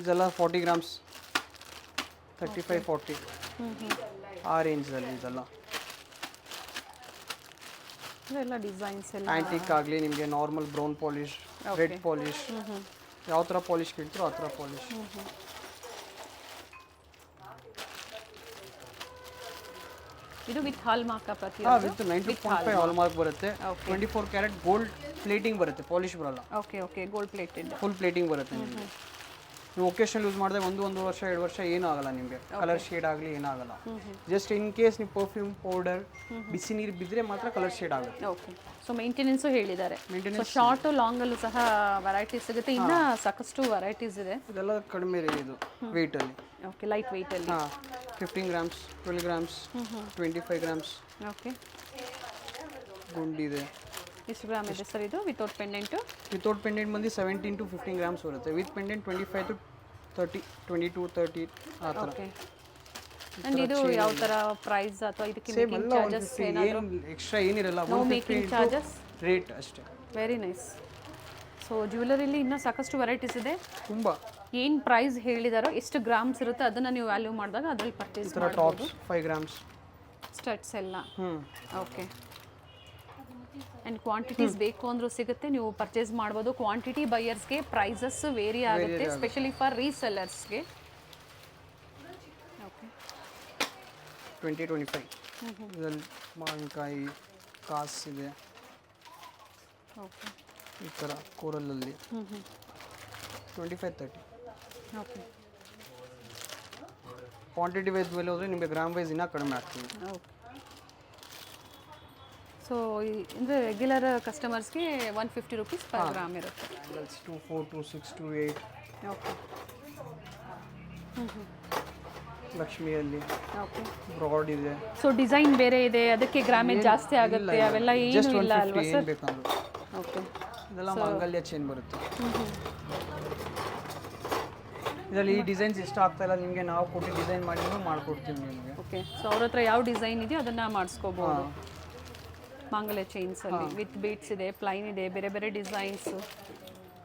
ಇದೆಲ್ಲ 40 ಗ್ರಾಮ್ಸ್ 35-40 ಆ ರೇಂಜಲ್ಲಿ. ಇದೆಲ್ಲ ಇದೆಲ್ಲ ಡಿಸೈನ್ಸ್ ಎಲ್ಲ ಆಂಟಿಕ್ ಆಗಲಿ ನಿಮಗೆ normal brown polish, red polish, ಯಾವ ಥರ ಪಾಲಿಶ್ ಕೇಳ್ತೀರೋ ಆ ಥರ ಪಾಲಿಶ್. ಇದು ವಿತ್ ಹಾಲ್ ಮಾರ್ಕ್ ಪ್ರತಿ. ವಿತ್ 92.5 ಹಾಲ್ ಮಾರ್ಕ್ ಬರುತ್ತೆ. 24 ಕ್ಯಾರೆಟ್ ಗೋಲ್ಡ್ ಪ್ಲೇಟಿಂಗ್ ಬರುತ್ತೆ, ಪಾಲಿಶ್ ಬರಲ್ಲ. Okay, okay, gold plated full plating ಬರುತ್ತೆ ನಿಮಗೆ. ನೀವು ಒಕೇಶನ್ ಯೂಸ್ ಮಾಡಿದ್ರೆ ಒಂದು ವರ್ಷ 2 ವರ್ಷ ಏನೂ ಆಗಲ್ಲ ನಿಮಗೆ, ಕಲರ್ ಶೇಡ್ ಆಗಲಿ ಏನಾಗಲ್ಲ. ಜಸ್ಟ್ ಇನ್ ಕೇಸ್ ನೀವು ಪರ್ಫ್ಯೂಮ್ ಪೌಡರ್ ಬಿಸಿ ನೀರು ಬಿದ್ದರೆ ಮಾತ್ರ ಕಲರ್ ಶೇಡ್ ಆಗುತ್ತೆ. ಓಕೆ. ಸೊ ಮೇಂಟೆನೆನ್ಸು ಹೇಳಿದ್ದಾರೆ. ಸೊ ಶಾರ್ಟು ಲಾಂಗಲ್ಲೂ ಸಹ ವೆರೈಟೀಸ್ ಸಿಗುತ್ತೆ, ಇನ್ನೂ ಸಾಕಷ್ಟು ವೆರೈಟೀಸ್ ಇದೆ. ಇದೆಲ್ಲ ಕಡಿಮೆ ಇದೆ ಇದು ವೆಯ್ಟಲ್ಲಿ. Okay, light ವೆಯ್ಟಲ್ಲಿ. ಹಾಂ, 15 ಗ್ರಾಮ್ಸ್, 12 ಗ್ರಾಮ್ಸ್, 25 ಗ್ರಾಮ್ಸ್. ಓಕೆ. ಗುಂಡಿದೆ. ಎಷ್ಟು ಗ್ರಾಮ್ ಇದೆ ಸರ್ ಇದು ವಿತೌಟ್ ಪೆಂಡೆಂಟು? ವಿತೌಟ್ ಪೆಂಡೆಂಟ್ ಬಂದು 17 to 15 ಗ್ರಾಮ್ಸ್ ಬರುತ್ತೆ. ವಿತ್ ಪೆಂಡೆಂಟ್ 25 to 30, 22, 30 ಆ ಥರ. ಓಕೆ. ಆ್ಯಂಡ್ ಇದು ಯಾವ ಥರ ಪ್ರೈಸ್ ಅಥವಾ ಇದಕ್ಕೆ ಸೇಮ್ ಮೇಕಿಂಗ್ ಎಲ್ಲ ಚಾರ್ಜಸ್ 150, ಏನು ಎಕ್ಸ್ಟ್ರಾ ಏನಿರಲ್ಲ. ನೋ ಮೇಕಿಂಗ್ ಚಾರ್ಜಸ್, ರೇಟ್ ಅಷ್ಟೇ. Very nice. ಸೊ ಜ್ಯುವೆಲರಿಲಿ ಇನ್ನೂ ಸಾಕಷ್ಟು ವೆರೈಟೀಸ್ ಇದೆ. ತುಂಬ ಏನು ಪ್ರೈಸ್ ಹೇಳಿದಾರೋ, ಎಷ್ಟು ಗ್ರಾಮ್ಸ್ ಇರುತ್ತೆ ಅದನ್ನು ನೀವು ವ್ಯಾಲ್ಯೂ ಮಾಡಿದಾಗ ಅದರಲ್ಲಿ ಪರ್ಚೇಸ್ ಥರ ಟಾಪ್ಸ್ 5 ಗ್ರಾಮ್ಸ್ ಸ್ಟಡ್ಸ್ ಎಲ್ಲ. ಓಕೆ. ಆ್ಯಂಡ್ ಕ್ವಾಂಟಿಟೀಸ್ ಬೇಕು ಅಂದರೂ ಸಿಗುತ್ತೆ, ನೀವು ಪರ್ಚೇಸ್ ಮಾಡ್ಬೋದು. ಕ್ವಾಂಟಿಟಿ ಬೈಯರ್ಸ್ಗೆ ಪ್ರೈಸಸ್ ವೇರಿ ಆಗುತ್ತೆ, ಸ್ಪೆಷಲಿ ಫಾರ್ ರೀಸೆಲ್ಲರ್ಸ್ಗೆ. ಓಕೆ. 20-25 ಇದರಲ್ಲಿ ಮಾವಿನಕಾಯಿ ಕಾಸಿದೆ. ಓಕೆ. ಈ ಥರ ಕೋರಲಲ್ಲಿ 25-30. ಓಕೆ. ಕ್ವಾಂಟಿಟಿ ವೈಸ್ ಮೇಲೆ ಹೋದರೆ ನಿಮಗೆ ಗ್ರಾಮ್ ವೈಸ್ ಇನ್ನೂ ಕಡಿಮೆ ಆಗ್ತದೆ. ಓಕೆ. ಸೊ ಅಂದರೆ ರೆಗ್ಯುಲರ್ ಕಸ್ಟಮರ್ಸ್ಗೆ 150 ರುಪೀಸ್ ಪರ್ ಗ್ರಾಮ್ ಇರುತ್ತೆ. ಬ್ಯಾಂಗಲ್ಸ್ 24, 26, 28. ಓಕೆ. ಲಕ್ಷ್ಮಿಯಲ್ಲಿ ಓಕೆ. ಬ್ರಾಡ್ ಇದೆ. ಸೊ ಡಿಸೈನ್ ಬೇರೆ ಇದೆ, ಅದಕ್ಕೆ ಗ್ರಾಮೇಜ್ ಜಾಸ್ತಿ ಆಗುತ್ತೆ, ಅವೆಲ್ಲ ಏನು ಇಲ್ಲ ಅಲ್ವಾ ಸರ್? ಬೇಕಂದ್ರೆ ಓಕೆ. ಇದೆಲ್ಲ ಮಾಂಗಲ್ಯ ಚೈನ್ ಬರುತ್ತೆ. ಇದರಲ್ಲಿ ಈ ಡಿಸೈನ್ಸ್ ಇಷ್ಟ ಆಗ್ತಾ ಇಲ್ಲ ನಿಮಗೆ, ನಾವು ಕೊಟ್ಟು ಡಿಸೈನ್ ಮಾಡಿ ಮಾಡ್ಕೊಡ್ತೀವಿ ನಿಮಗೆ. ಓಕೆ. ಸೊ ಅವ್ರ ಹತ್ರ ಯಾವ ಡಿಸೈನ್ ಇದೆಯೋ ಅದನ್ನು ಮಾಡಿಸ್ಕೋಬೋದು. ಮಾಂಗಲ್ಯ ಚೈನ್ಸಲ್ಲಿ ವಿತ್ ಬೀಟ್ಸ್ ಇದೆ, ಪ್ಲೈನ್ ಇದೆ, ಬೇರೆ ಬೇರೆ ಡಿಸೈನ್ಸು.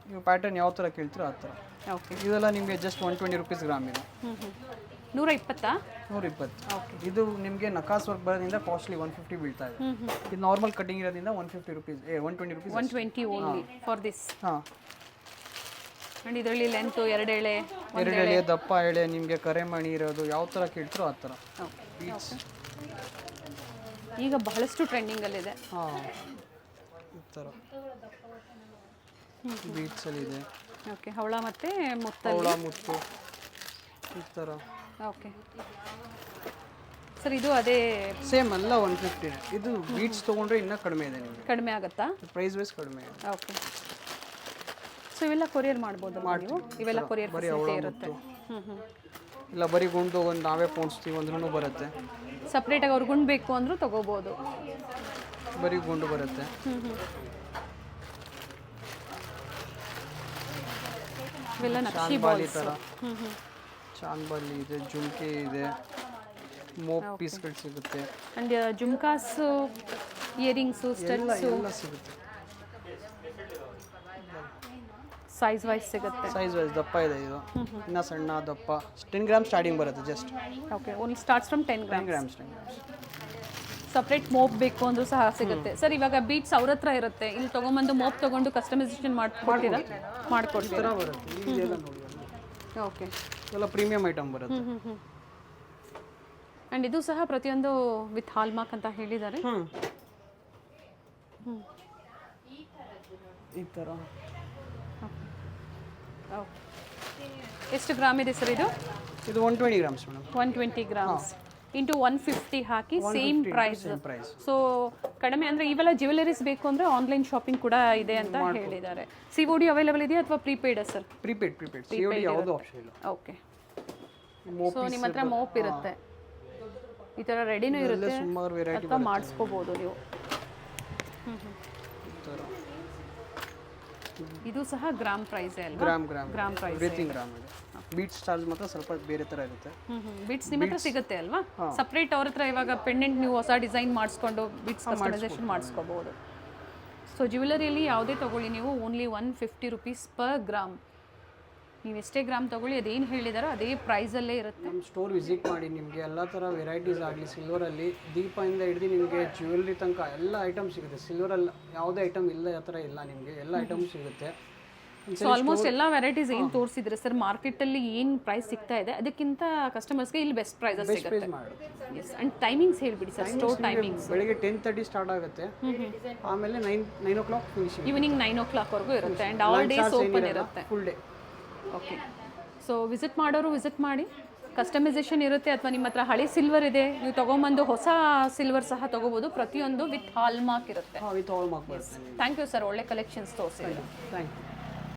ನೀವು ಪ್ಯಾಟರ್ನ್ ಯಾವ ಥರ ಕೇಳ್ತೀರೋ ಆ ಥರ. ಓಕೆ. ಇದೆಲ್ಲ ನಿಮಗೆ ಜಸ್ಟ್ 120 ರುಪೀಸ್ ಗ್ರಾಮ್ ಇದೆ. 120? 120. ಓಕೆ. ಇದು ನಿಮಗೆ ನಕಾಸ್ ವರ್ಕ್ ಬರೋದ್ರಿಂದ ಕಾಸ್ಟ್ಲಿ 150 ಬೀಳ್ತಾ ಇದೆ. ಇದು ನಾರ್ಮಲ್ ಕಟಿಂಗ್ ಇರೋದ್ರಿಂದ 150 rupees 120 rupees. 120 only for this. ಹಾಂ. ಆ್ಯಂಡ್ ಇದರಲ್ಲಿ ಲೆಂತು 2 ಎಳೆ, 2 ಎಳೆ, ದಪ್ಪ ಎಳೆ, ನಿಮಗೆ ಕರೆಮಣಿ ಇರೋದು ಯಾವ ಥರ ಕೇಳ್ತೀರೋ ಆ ಥರ. ಬೀಟ್ಸ್ ಈಗ ಬಹಳಷ್ಟು ಟ್ರೆಂಡಿಂಗಲ್ಲಿದೆ. ಹಾಂ, ಈ ಥರ ಬೀಟ್ಸಲ್ಲಿದೆ. ಓಕೆ. ಹವಳ ಮತ್ತು ಮುತ್ತಲ್ಲಿ. ಹವಳ ಮುತ್ತು ಈ ಥರ. ಓಕೆ ಸರ್, ಇದು ಅದೇ ಸೇಮ್ ಎಲ್ಲ 150. ಇದು ಬೀಟ್ಸ್ ತೊಗೊಂಡ್ರೆ ಇನ್ನೂ ಕಡಿಮೆ ಇದೆ ನಿಮಗೆ, ಕಡಿಮೆ ಆಗುತ್ತಾ? ಪ್ರೈಸ್ ವೈಸ್ ಕಡಿಮೆ ಇದೆ. ಓಕೆ. ಸೊ ಇವೆಲ್ಲ ಕೊರಿಯರ್ ಮಾಡ್ಬೋದು ನೀವು? ಇವೆಲ್ಲ ಕೊರಿಯರ್ ಫೆಸಿಲಿಟಿ ಇರುತ್ತೆ? ಇಲ್ಲ ಬರೀ ಗುಂಡು ಒಂದು ನಾವೇ ಪೋಣಿಸ್ತೀವಿ ಅಂದ್ರೂ ಬರುತ್ತೆ. ಸಪ್ರೇಟಾಗಿ ಅವ್ರು ಗುಂಡು ಬೇಕು ಅಂದರೂ ತೊಗೋಬೋದು. ಬರೀ ಗುಂಡು ಬರುತ್ತೆ. ಇವೆಲ್ಲ ನಕ್ಷಿ ಚಾಂದ್ಬಾಲಿ ಬಾಲ್ಸ್. ಥರ. ಚಾಂದ್ಬಾಲಿ ಇದೆ, ಜುಮ್ಕಿ ಇದೆ, ಮೋಪ್ ಪೀಸ್ಗಳು ಸಿಗುತ್ತೆ. ಆ್ಯಂಡ್ ಜುಮ್ಕಾಸು, ಇಯರಿಂಗ್ಸು, ಸ್ಟಡ್ಸು ಎಲ್ಲ ಸಿಗುತ್ತೆ. ಸೈಜ್ ವೈಸ್ ಸಿಗುತ್ತೆ. ಸೈಜ್ ವೈಸ್ ದಪ್ಪ ಇದೆ ಇದು, ಇನ್ನು ಸಣ್ಣ ದಪ್ಪ 10 ಗ್ರಾಮ್ ಸ್ಟಾರ್ಟಿಂಗ್ ಬರುತ್ತೆ just. Okay. Only starts from 10 grams. Separate mop ಬೇಕು ಅಂದರೂ ಸಹ ಸಿಗುತ್ತೆ. ಸರ್ ಇವಾಗ ಬೀಟ್ಸ್ ಅವ್ರ ಹತ್ರ ಇರುತ್ತೆ, ಇಲ್ಲಿ ತೊಗೊಂಬಂದು ಮೋಪ್ ತೊಗೊಂಡು ಕಸ್ಟಮೈಸೇಷನ್ ಮಾಡ್ಕೊಡ್ತೀರಾ? ಮಾಡ್ಕೊಡ್ತೀರಾ? ಓಕೆ. ಎಲ್ಲ ಪ್ರೀಮಿಯಂ ಐಟಮ್ ಬರುತ್ತೆ. ಆ್ಯಂಡ್ ಇದು ಸಹ ಪ್ರತಿಯೊಂದು ವಿತ್ ಹಾಲ್ಮಾರ್ಕ್ ಅಂತ ಹೇಳಿದ್ದಾರೆ. ಈ ಥರ. ಎಷ್ಟು ಗ್ರಾಮ್ ಇದೆ ಸರ್ ಇದು? ಇದು 120 ಗ್ರಾಮ್ಸ್ ಮೇಡಮ್. 120 ಗ್ರಾಮ್ಸ್ ಇಂಟು 150 ಹಾಕಿ ಸೇಮ್ ಪ್ರೈಸ್. ಸೊ ಕಡಿಮೆ ಅಂದರೆ ಇವೆಲ್ಲ ಜ್ಯುವೆಲರೀಸ್ ಬೇಕು ಅಂದರೆ ಆನ್ಲೈನ್ ಶಾಪಿಂಗ್ ಕೂಡ ಇದೆ ಅಂತ ಹೇಳಿದ್ದಾರೆ. COD ಅವೈಲೇಬಲ್ ಇದೆಯಾ ಅಥವಾ ಪ್ರೀಪೇಯ್ಡಾ ಸರ್? ಪ್ರೀಪೇಯ್ಡ್. COD ಯಾವುದೂ ಆಪ್ಷನ್ ಇಲ್ಲ. ಓಕೆ. ಸೊ ನಿಮ್ಮ ಹತ್ರ ಮೋಪ್ ಇರುತ್ತೆ, ಈ ಥರ ರೆಡಿನೂ ಇರುತ್ತೆ, ಸುಮಾರು ವೆರೈಟಿ ಅಥವಾ ಮಾಡಿಸ್ಕೋಬೋದು ನೀವು. ಇದು ಸಹ ಗ್ರಾಮ್ ಪ್ರೈಸ್ ಅಲ್ವಾ? Gram price. ಎವ್ರಿಥಿಂಗ್ ಗ್ರಾಮ್ ಇದೆ. ಬೀಟ್ಸ್ ಚಾರ್ಜ್ ಮಾತ್ರ ಸ್ವಲ್ಪ ಬೇರೆ ಥರ ಇರುತ್ತೆ. ಬೀಟ್ಸ್ ನಿಮ್ಮ ಹತ್ರ ಸಿಗುತ್ತೆ ಅಲ್ವಾ? ಸಪ್ರೇಟ್ ಅವ್ರ ಹತ್ರ ಇವಾಗ ಪೆಂಡೆಂಟ್ ನೀವು ಹೊಸ ಡಿಸೈನ್ ಮಾಡಿಸ್ಕೊಂಡು ಬೀಟ್ಸ್ ಕಸ್ಟಮೈಸೇಷನ್ ಮಾಡಿಸ್ಕೋಬೋದು. ಸೊ ಜ್ಯುವೆಲರಿಯಲ್ಲಿ ಯಾವುದೇ ತೊಗೊಳ್ಳಿ ನೀವು, ಓನ್ಲಿ 150 ರುಪೀಸ್ ಪರ್ ಗ್ರಾಮ್. ನೀವು ಎಷ್ಟೇ ಗ್ರಾಮ್ ತೊಗೊಳ್ಳಿ, ಅದೇನು ಹೇಳಿದಾರೋ ಅದೇ ಪ್ರೈಸಲ್ಲೇ ಇರುತ್ತೆ. ನಮ್ಮ ಸ್ಟೋರ್ ವಿಸಿಟ್ ಮಾಡಿ, ನಿಮಗೆ ಎಲ್ಲ ಥರ ವೆರೈಟೀಸ್ ಆಗಲಿ, ಸಿಲ್ವರಲ್ಲಿ ದೀಪದಿಂದ ಹಿಡಿದು ನಿಮಗೆ ಜ್ಯುವೆಲ್ರಿ ತನಕ ಎಲ್ಲ ಐಟಮ್ ಸಿಗುತ್ತೆ. ಸಿಲ್ವರಲ್ಲಿ ಯಾವುದೇ ಐಟಮ್ ಇಲ್ಲ ಆ ಥರ ಇಲ್ಲ, ನಿಮಗೆ ಎಲ್ಲ ಐಟಮ್ ಸಿಗುತ್ತೆ. ಸೊ ಆಲ್ಮೋಸ್ಟ್ ಎಲ್ಲ ವೆರೈಟೀಸ್ ಏನು ತೋರಿಸಿದ್ರೆ ಸರ್, ಮಾರ್ಕೆಟಲ್ಲಿ ಏನು ಪ್ರೈಸ್ ಸಿಗ್ತಾ ಇದೆ ಅದಕ್ಕಿಂತ ಕಸ್ಟಮರ್ಸ್ಗೆ ಇಲ್ಲಿ ಬೆಸ್ಟ್ ಪ್ರೈಸಸ್ ಸಿಗುತ್ತೆ. ಎಸ್. ಆ್ಯಂಡ್ ಟೈಮಿಂಗ್ಸ್ ಹೇಳಿಬಿಡಿ ಸರ್, ಸ್ಟೋರ್ ಟೈಮಿಂಗ್ಸ್. ಬೆಳಿಗ್ಗೆ 10:30 ಸ್ಟಾರ್ಟ್ ಆಗುತ್ತೆ, ಆಮೇಲೆ 9 o'clock ಫಿನಿಶಿಂಗ್. ಈವ್ನಿಂಗ್ 9 o'clock ವರೆಗೂ ಇರುತ್ತೆ. ಆ್ಯಂಡ್ ಆಲ್ ಡೇಸ್ ಓಪನ್ ಇರುತ್ತೆ, full day. Okay. So visit ಮಾಡೋರು ವಿಸಿಟ್ ಮಾಡಿ. ಕಸ್ಟಮೈಸೇಷನ್ ಇರುತ್ತೆ, ಅಥವಾ ನಿಮ್ಮ ಹತ್ರ ಹಳೆ ಸಿಲ್ವರ್ ಇದೆ ನೀವು ತೊಗೊಂಬಂದು ಹೊಸ ಸಿಲ್ವರ್ ಸಹ ತೊಗೋಬೋದು. ಪ್ರತಿಯೊಂದು ವಿತ್ ಹಾಲ್ ಮಾರ್ಕ್ ಇರುತ್ತೆ. ಹಾಂ, ವಿತ್ ಆಲ್ ಮಾರ್ಕ್ ಬರುತ್ತೆ. ಥ್ಯಾಂಕ್ ಯು ಸರ್, ಒಳ್ಳೆ ಕಲೆಕ್ಷನ್ಸ್ ತೋರಿಸಿದ್ರು. Thank you.